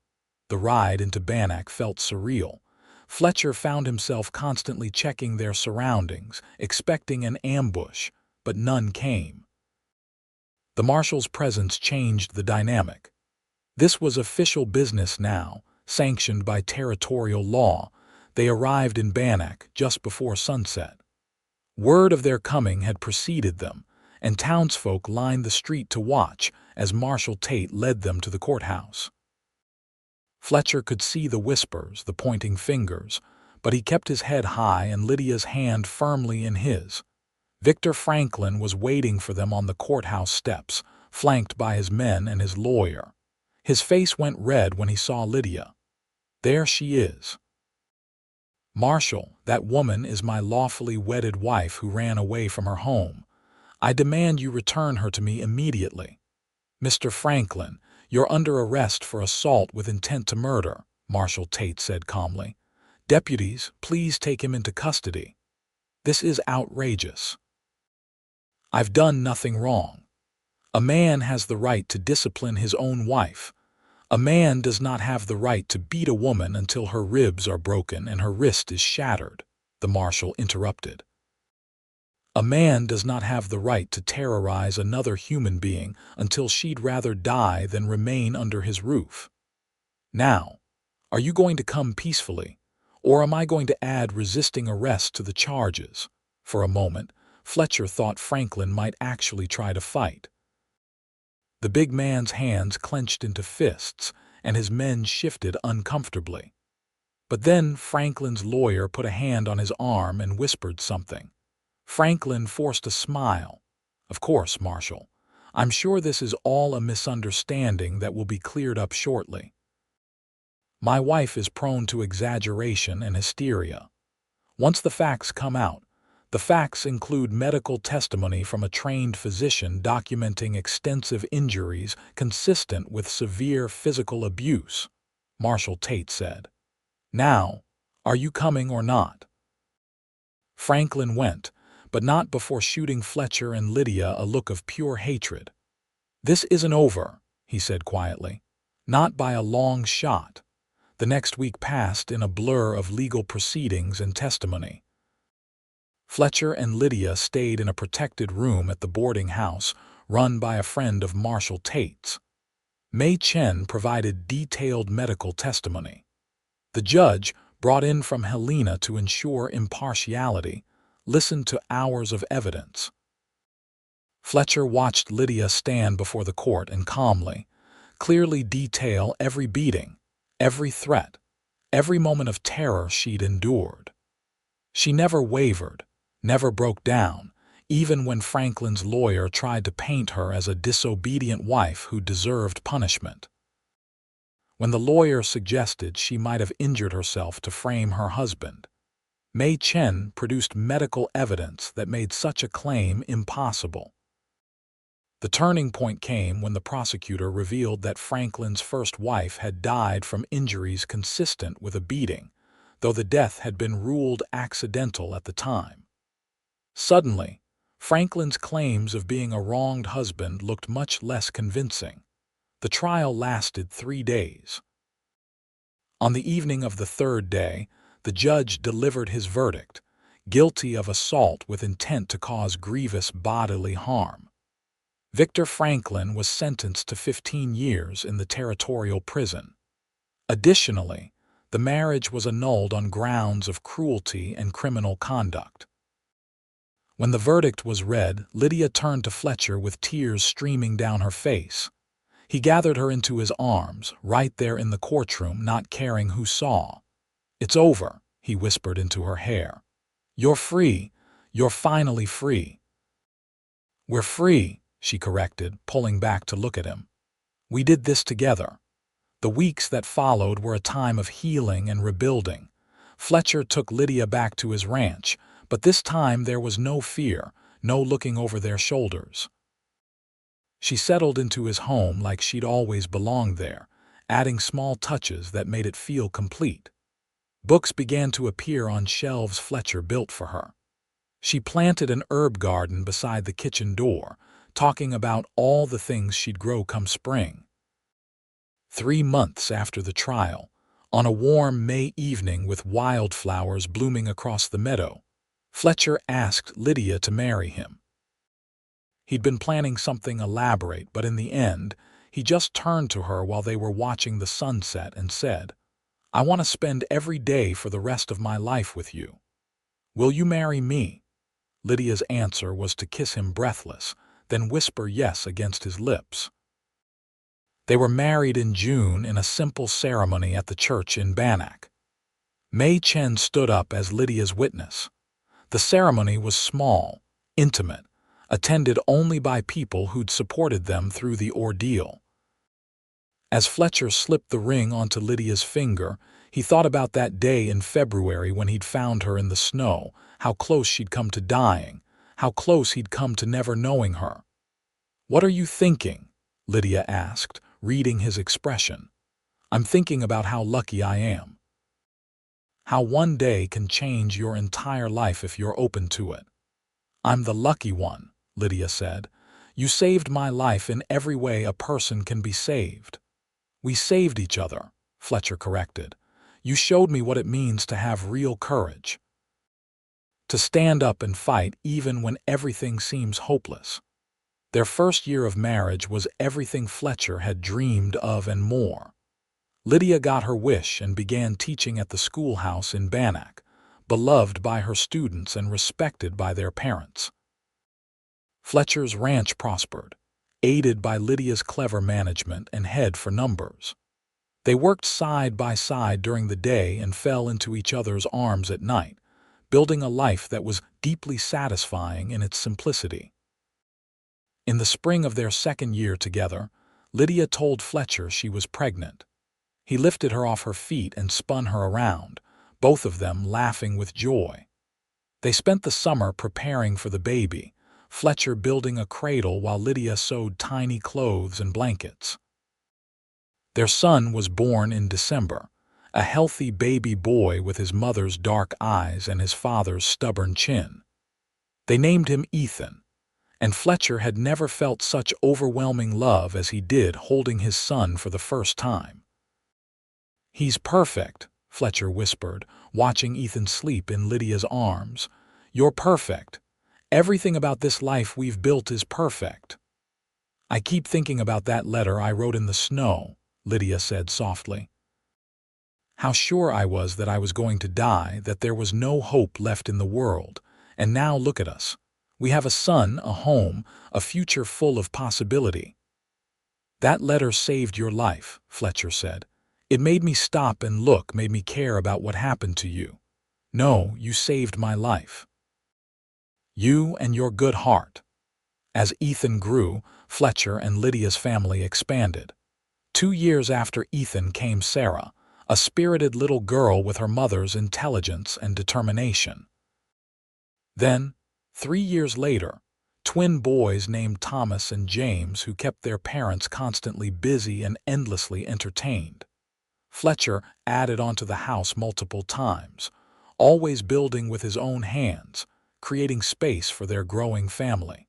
The ride into Bannack felt surreal. Fletcher found himself constantly checking their surroundings, expecting an ambush, but none came. The marshal's presence changed the dynamic. This was official business now, sanctioned by territorial law. They arrived in Bannack just before sunset. Word of their coming had preceded them, and townsfolk lined the street to watch as Marshal Tate led them to the courthouse. Fletcher could see the whispers, the pointing fingers, but he kept his head high and Lydia's hand firmly in his. Victor Franklin was waiting for them on the courthouse steps, flanked by his men and his lawyer. His face went red when he saw Lydia. "There she is." "Marshal, that woman is my lawfully wedded wife who ran away from her home. I demand you return her to me immediately." "Mr. Franklin, you're under arrest for assault with intent to murder," Marshal Tate said calmly. "Deputies, please take him into custody." This is outrageous. I've done nothing wrong. A man has the right to discipline his own wife. A man does not have the right to beat a woman until her ribs are broken and her wrist is shattered," the marshal interrupted. "A man does not have the right to terrorize another human being until she'd rather die than remain under his roof. Now, are you going to come peacefully, or am I going to add resisting arrest to the charges?" For a moment, Fletcher thought Franklin might actually try to fight. The big man's hands clenched into fists, and his men shifted uncomfortably. But then Franklin's lawyer put a hand on his arm and whispered something. Franklin forced a smile. "Of course, Marshal. I'm sure this is all a misunderstanding that will be cleared up shortly. My wife is prone to exaggeration and hysteria. Once the facts come out, the facts include medical testimony from a trained physician documenting extensive injuries consistent with severe physical abuse," Marshal Tate said. "Now, are you coming or not?" Franklin went, but not before shooting Fletcher and Lydia a look of pure hatred. "This isn't over," he said quietly. "Not by a long shot." The next week passed in a blur of legal proceedings and testimony. Fletcher and Lydia stayed in a protected room at the boarding house run by a friend of Marshal Tate's. Mei Chen provided detailed medical testimony. The judge, brought in from Helena to ensure impartiality, listened to hours of evidence. Fletcher watched Lydia stand before the court and calmly, clearly detail every beating, every threat, every moment of terror she'd endured. She never wavered, never broke down, even when Franklin's lawyer tried to paint her as a disobedient wife who deserved punishment. When the lawyer suggested she might have injured herself to frame her husband, Mei Chen produced medical evidence that made such a claim impossible. The turning point came when the prosecutor revealed that Franklin's first wife had died from injuries consistent with a beating, though the death had been ruled accidental at the time. Suddenly, Franklin's claims of being a wronged husband looked much less convincing. The trial lasted 3 days. On the evening of the third day, the judge delivered his verdict, guilty of assault with intent to cause grievous bodily harm. Victor Franklin was sentenced to 15 years in the territorial prison. Additionally, the marriage was annulled on grounds of cruelty and criminal conduct. When the verdict was read, Lydia turned to Fletcher with tears streaming down her face. He gathered her into his arms, right there in the courtroom, not caring who saw. "It's over," he whispered into her hair. "You're free. You're finally free." "We're free," she corrected, pulling back to look at him. "We did this together." The weeks that followed were a time of healing and rebuilding. Fletcher took Lydia back to his ranch, but this time there was no fear, no looking over their shoulders. She settled into his home like she'd always belonged there, adding small touches that made it feel complete. Books began to appear on shelves Fletcher built for her. She planted an herb garden beside the kitchen door, talking about all the things she'd grow come spring. 3 months after the trial, on a warm May evening with wildflowers blooming across the meadow, Fletcher asked Lydia to marry him. He'd been planning something elaborate, but in the end, he just turned to her while they were watching the sunset and said, "I want to spend every day for the rest of my life with you. Will you marry me?" Lydia's answer was to kiss him breathless, then whisper yes against his lips. They were married in June in a simple ceremony at the church in Bannack. Mei Chen stood up as Lydia's witness. The ceremony was small, intimate, attended only by people who'd supported them through the ordeal. As Fletcher slipped the ring onto Lydia's finger, he thought about that day in February when he'd found her in the snow, how close she'd come to dying, how close he'd come to never knowing her. "What are you thinking?" Lydia asked, reading his expression. "I'm thinking about how lucky I am." How one day can change your entire life if you're open to it. I'm the lucky one, Lydia said. You saved my life in every way a person can be saved. We saved each other, Fletcher corrected. You showed me what it means to have real courage. To stand up and fight even when everything seems hopeless. Their first year of marriage was everything Fletcher had dreamed of and more. Lydia got her wish and began teaching at the schoolhouse in Bannack, beloved by her students and respected by their parents. Fletcher's ranch prospered, aided by Lydia's clever management and head for numbers. They worked side by side during the day and fell into each other's arms at night, building a life that was deeply satisfying in its simplicity. In the spring of their second year together, Lydia told Fletcher she was pregnant. He lifted her off her feet and spun her around, both of them laughing with joy. They spent the summer preparing for the baby, Fletcher building a cradle while Lydia sewed tiny clothes and blankets. Their son was born in December, a healthy baby boy with his mother's dark eyes and his father's stubborn chin. They named him Ethan, and Fletcher had never felt such overwhelming love as he did holding his son for the first time. "He's perfect," Fletcher whispered, watching Ethan sleep in Lydia's arms. "You're perfect. Everything about this life we've built is perfect." "I keep thinking about that letter I wrote in the snow," Lydia said softly. "How sure I was that I was going to die, that there was no hope left in the world. And now look at us. We have a son, a home, a future full of possibility." "That letter saved your life," Fletcher said. "It made me stop and look, made me care about what happened to you. No, you saved my life. You and your good heart." As Ethan grew, Fletcher and Lydia's family expanded. 2 years after Ethan came Sarah, a spirited little girl with her mother's intelligence and determination. Then, 3 years later, twin boys named Thomas and James who kept their parents constantly busy and endlessly entertained. Fletcher added onto the house multiple times, always building with his own hands, creating space for their growing family.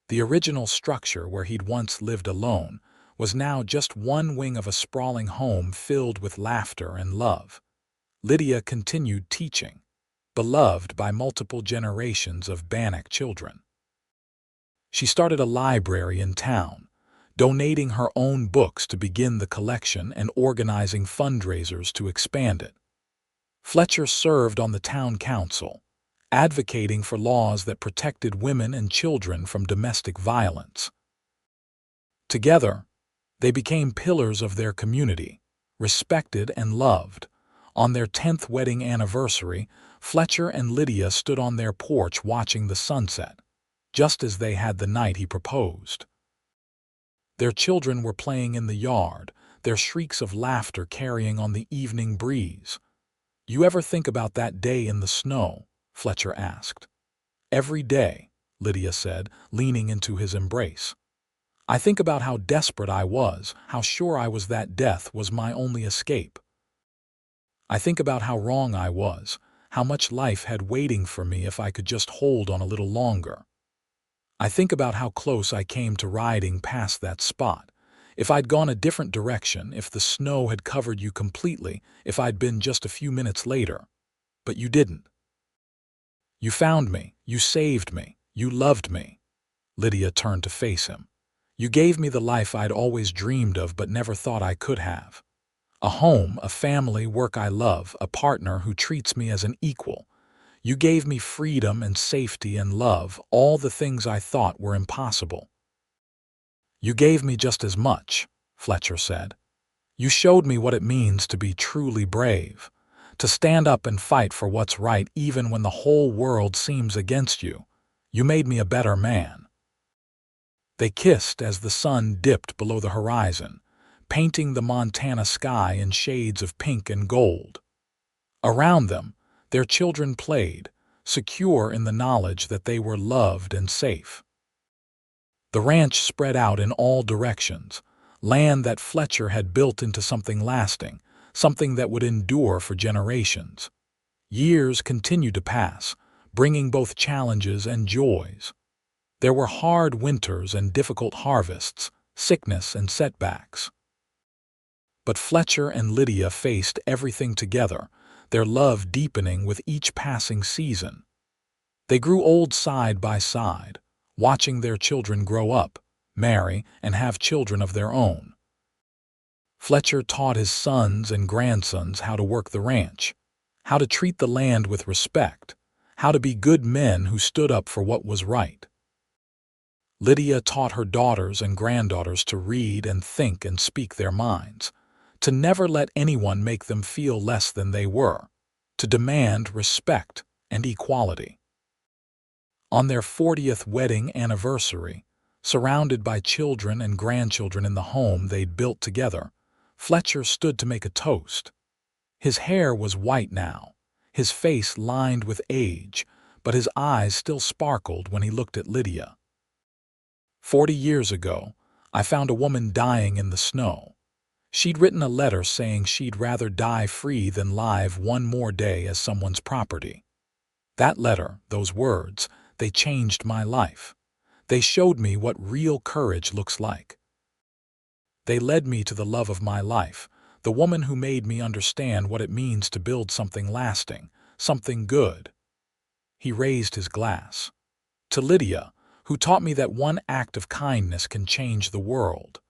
The original structure where he'd once lived alone was now just one wing of a sprawling home filled with laughter and love. Lydia continued teaching, beloved by multiple generations of Bannack children. She started a library in town, donating her own books to begin the collection and organizing fundraisers to expand it. Fletcher served on the town council, advocating for laws that protected women and children from domestic violence. Together, they became pillars of their community, respected and loved. On their 10th wedding anniversary, Fletcher and Lydia stood on their porch watching the sunset, just as they had the night he proposed. Their children were playing in the yard, their shrieks of laughter carrying on the evening breeze. "You ever think about that day in the snow?" Fletcher asked. "Every day," Lydia said, leaning into his embrace. "I think about how desperate I was, how sure I was that death was my only escape. I think about how wrong I was, how much life had waiting for me if I could just hold on a little longer. I think about how close I came to riding past that spot. If I'd gone a different direction, if the snow had covered you completely, if I'd been just a few minutes later. But you didn't. You found me, you saved me, you loved me." Lydia turned to face him. "You gave me the life I'd always dreamed of but never thought I could have. A home, a family, work I love, a partner who treats me as an equal. You gave me freedom and safety and love, all the things I thought were impossible." "You gave me just as much," Fletcher said. "You showed me what it means to be truly brave, to stand up and fight for what's right even when the whole world seems against you. You made me a better man." They kissed as the sun dipped below the horizon, painting the Montana sky in shades of pink and gold. Around them, their children played, secure in the knowledge that they were loved and safe. The ranch spread out in all directions, land that Fletcher had built into something lasting, something that would endure for generations. Years continued to pass, bringing both challenges and joys. There were hard winters and difficult harvests, sickness and setbacks. But Fletcher and Lydia faced everything together, their love deepening with each passing season. They grew old side by side, watching their children grow up, marry, and have children of their own. Fletcher taught his sons and grandsons how to work the ranch, how to treat the land with respect, how to be good men who stood up for what was right. Lydia taught her daughters and granddaughters to read and think and speak their minds, to never let anyone make them feel less than they were, to demand respect and equality. On their 40th wedding anniversary, surrounded by children and grandchildren in the home they'd built together, Fletcher stood to make a toast. His hair was white now, his face lined with age, but his eyes still sparkled when he looked at Lydia. 40 years ago, I found a woman dying in the snow. She'd written a letter saying she'd rather die free than live one more day as someone's property. That letter, those words, they changed my life. They showed me what real courage looks like. They led me to the love of my life, the woman who made me understand what it means to build something lasting, something good. He raised his glass. To Lydia, who taught me that one act of kindness can change the world.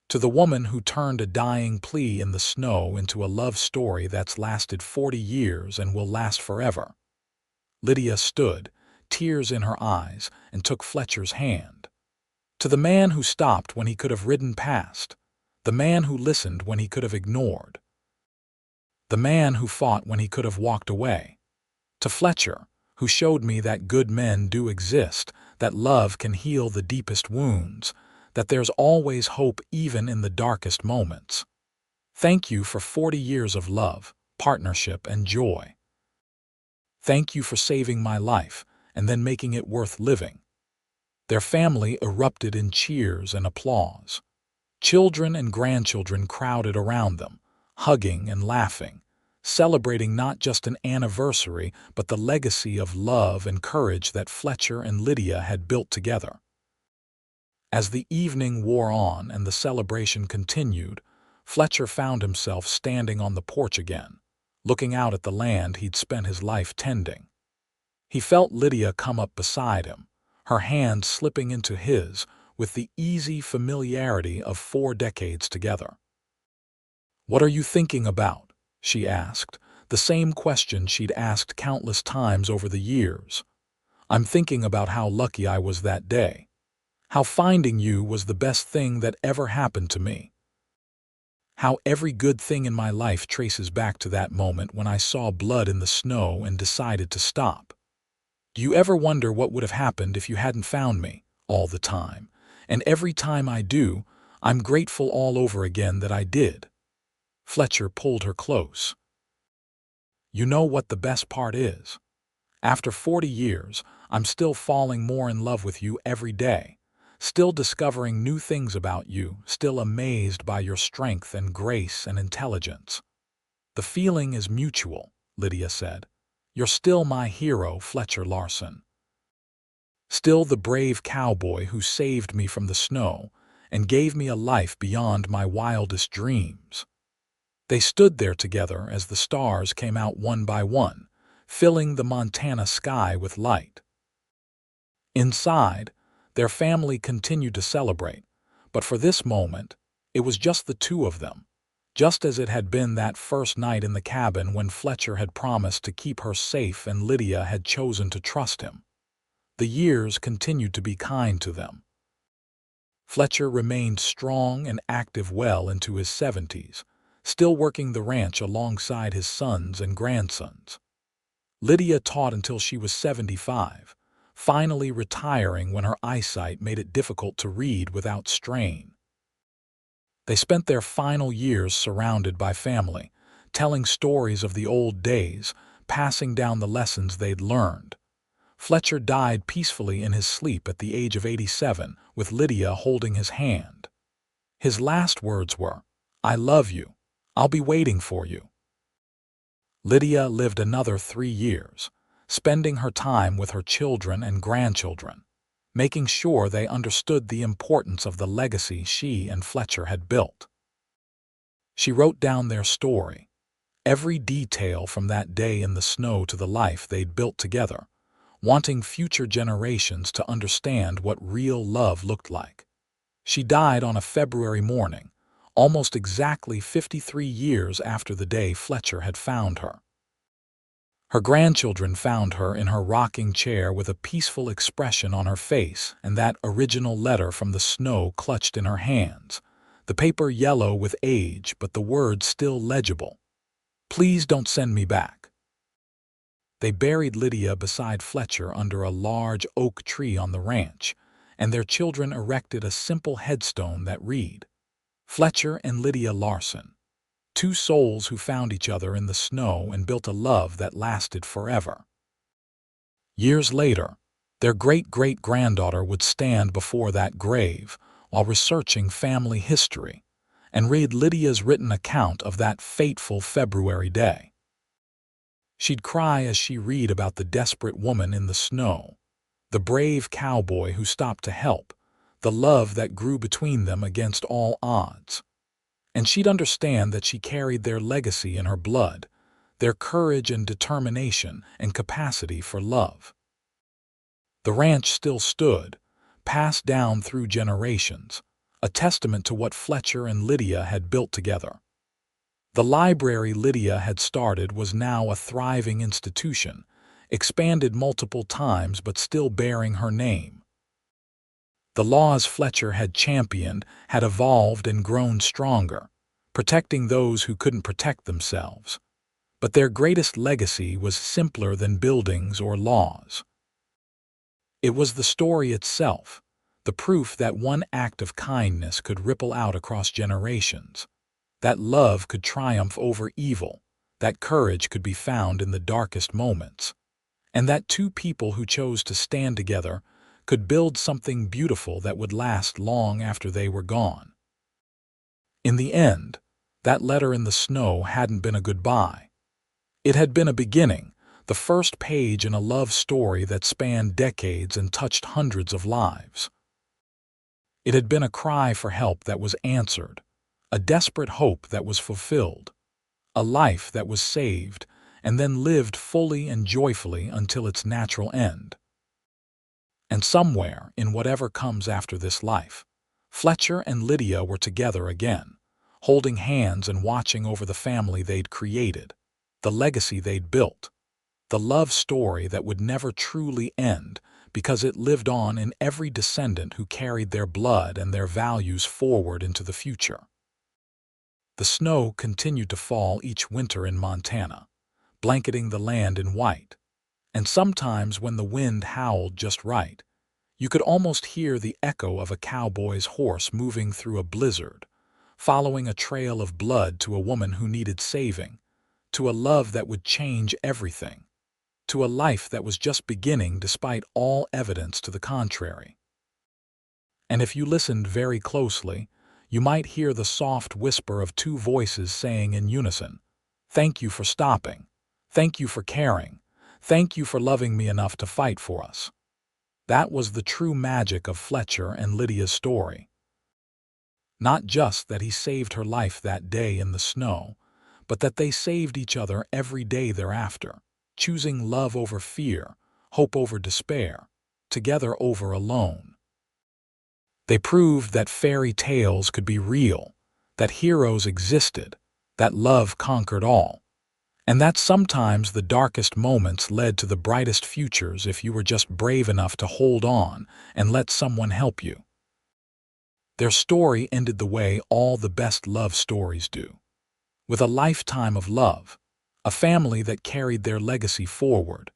To the woman who turned a dying plea in the snow into a love story that's lasted 40 years and will last forever. Lydia stood, tears in her eyes, and took Fletcher's hand. To the man who stopped when he could have ridden past, the man who listened when he could have ignored, the man who fought when he could have walked away. To Fletcher, who showed me that good men do exist, that love can heal the deepest wounds, that there's always hope even in the darkest moments. Thank you for 40 years of love, partnership, and joy. Thank you for saving my life and then making it worth living. Their family erupted in cheers and applause. Children and grandchildren crowded around them, hugging and laughing, celebrating not just an anniversary but the legacy of love and courage that Fletcher and Lydia had built together. As the evening wore on and the celebration continued, Fletcher found himself standing on the porch again, looking out at the land he'd spent his life tending. He felt Lydia come up beside him, her hand slipping into his with the easy familiarity of 4 decades together. "What are you thinking about?" she asked, the same question she'd asked countless times over the years. "I'm thinking about how lucky I was that day. How finding you was the best thing that ever happened to me. How every good thing in my life traces back to that moment when I saw blood in the snow and decided to stop. Do you ever wonder what would have happened if you hadn't found me, all the time? And every time I do, I'm grateful all over again that I did." Fletcher pulled her close. "You know what the best part is? After 40 years, I'm still falling more in love with you every day. Still discovering new things about you, still amazed by your strength and grace and intelligence." "The feeling is mutual," Lydia said. "You're still my hero, Fletcher Larson. Still the brave cowboy who saved me from the snow and gave me a life beyond my wildest dreams." They stood there together as the stars came out one by one, filling the Montana sky with light. Inside, their family continued to celebrate, but for this moment, it was just the two of them, just as it had been that first night in the cabin when Fletcher had promised to keep her safe and Lydia had chosen to trust him. The years continued to be kind to them. Fletcher remained strong and active well into his 70s, still working the ranch alongside his sons and grandsons. Lydia taught until she was 75, finally retiring when her eyesight made it difficult to read without strain. They spent their final years surrounded by family, telling stories of the old days, passing down the lessons they'd learned. Fletcher died peacefully in his sleep at the age of 87, with Lydia holding his hand. His last words were, "I love you. I'll be waiting for you." Lydia lived another 3 years, spending her time with her children and grandchildren, making sure they understood the importance of the legacy she and Fletcher had built. She wrote down their story, every detail from that day in the snow to the life they'd built together, wanting future generations to understand what real love looked like. She died on a February morning, almost exactly 53 years after the day Fletcher had found her. Her grandchildren found her in her rocking chair with a peaceful expression on her face and that original letter from the snow clutched in her hands, the paper yellow with age but the words still legible. "Please don't send me back." They buried Lydia beside Fletcher under a large oak tree on the ranch, and their children erected a simple headstone that read, "Fletcher and Lydia Larson, two souls who found each other in the snow and built a love that lasted forever." Years later, their great-great-granddaughter would stand before that grave while researching family history and read Lydia's written account of that fateful February day. She'd cry as she read about the desperate woman in the snow, the brave cowboy who stopped to help, the love that grew between them against all odds. And she'd understand that she carried their legacy in her blood, their courage and determination and capacity for love. The ranch still stood, passed down through generations, a testament to what Fletcher and Lydia had built together. The library Lydia had started was now a thriving institution, expanded multiple times but still bearing her name. The laws Fletcher had championed had evolved and grown stronger, protecting those who couldn't protect themselves. But their greatest legacy was simpler than buildings or laws. It was the story itself, the proof that one act of kindness could ripple out across generations, that love could triumph over evil, that courage could be found in the darkest moments, and that two people who chose to stand together could build something beautiful that would last long after they were gone. In the end, that letter in the snow hadn't been a goodbye. It had been a beginning, the first page in a love story that spanned decades and touched hundreds of lives. It had been a cry for help that was answered, a desperate hope that was fulfilled, a life that was saved and then lived fully and joyfully until its natural end. And somewhere, in whatever comes after this life, Fletcher and Lydia were together again, holding hands and watching over the family they'd created, the legacy they'd built, the love story that would never truly end because it lived on in every descendant who carried their blood and their values forward into the future. The snow continued to fall each winter in Montana, blanketing the land in white, and sometimes when the wind howled just right, you could almost hear the echo of a cowboy's horse moving through a blizzard, following a trail of blood to a woman who needed saving, to a love that would change everything, to a life that was just beginning despite all evidence to the contrary. And if you listened very closely, you might hear the soft whisper of two voices saying in unison, "Thank you for stopping. Thank you for caring. Thank you for loving me enough to fight for us." That was the true magic of Fletcher and Lydia's story. Not just that he saved her life that day in the snow, but that they saved each other every day thereafter, choosing love over fear, hope over despair, together over alone. They proved that fairy tales could be real, that heroes existed, that love conquered all, and that sometimes the darkest moments led to the brightest futures if you were just brave enough to hold on and let someone help you. Their story ended the way all the best love stories do, with a lifetime of love, a family that carried their legacy forward,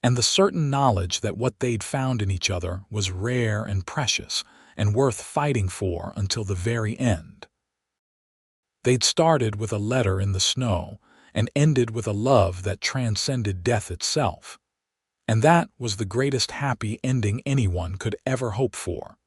and the certain knowledge that what they'd found in each other was rare and precious and worth fighting for until the very end. They'd started with a letter in the snow and ended with a love that transcended death itself. And that was the greatest happy ending anyone could ever hope for.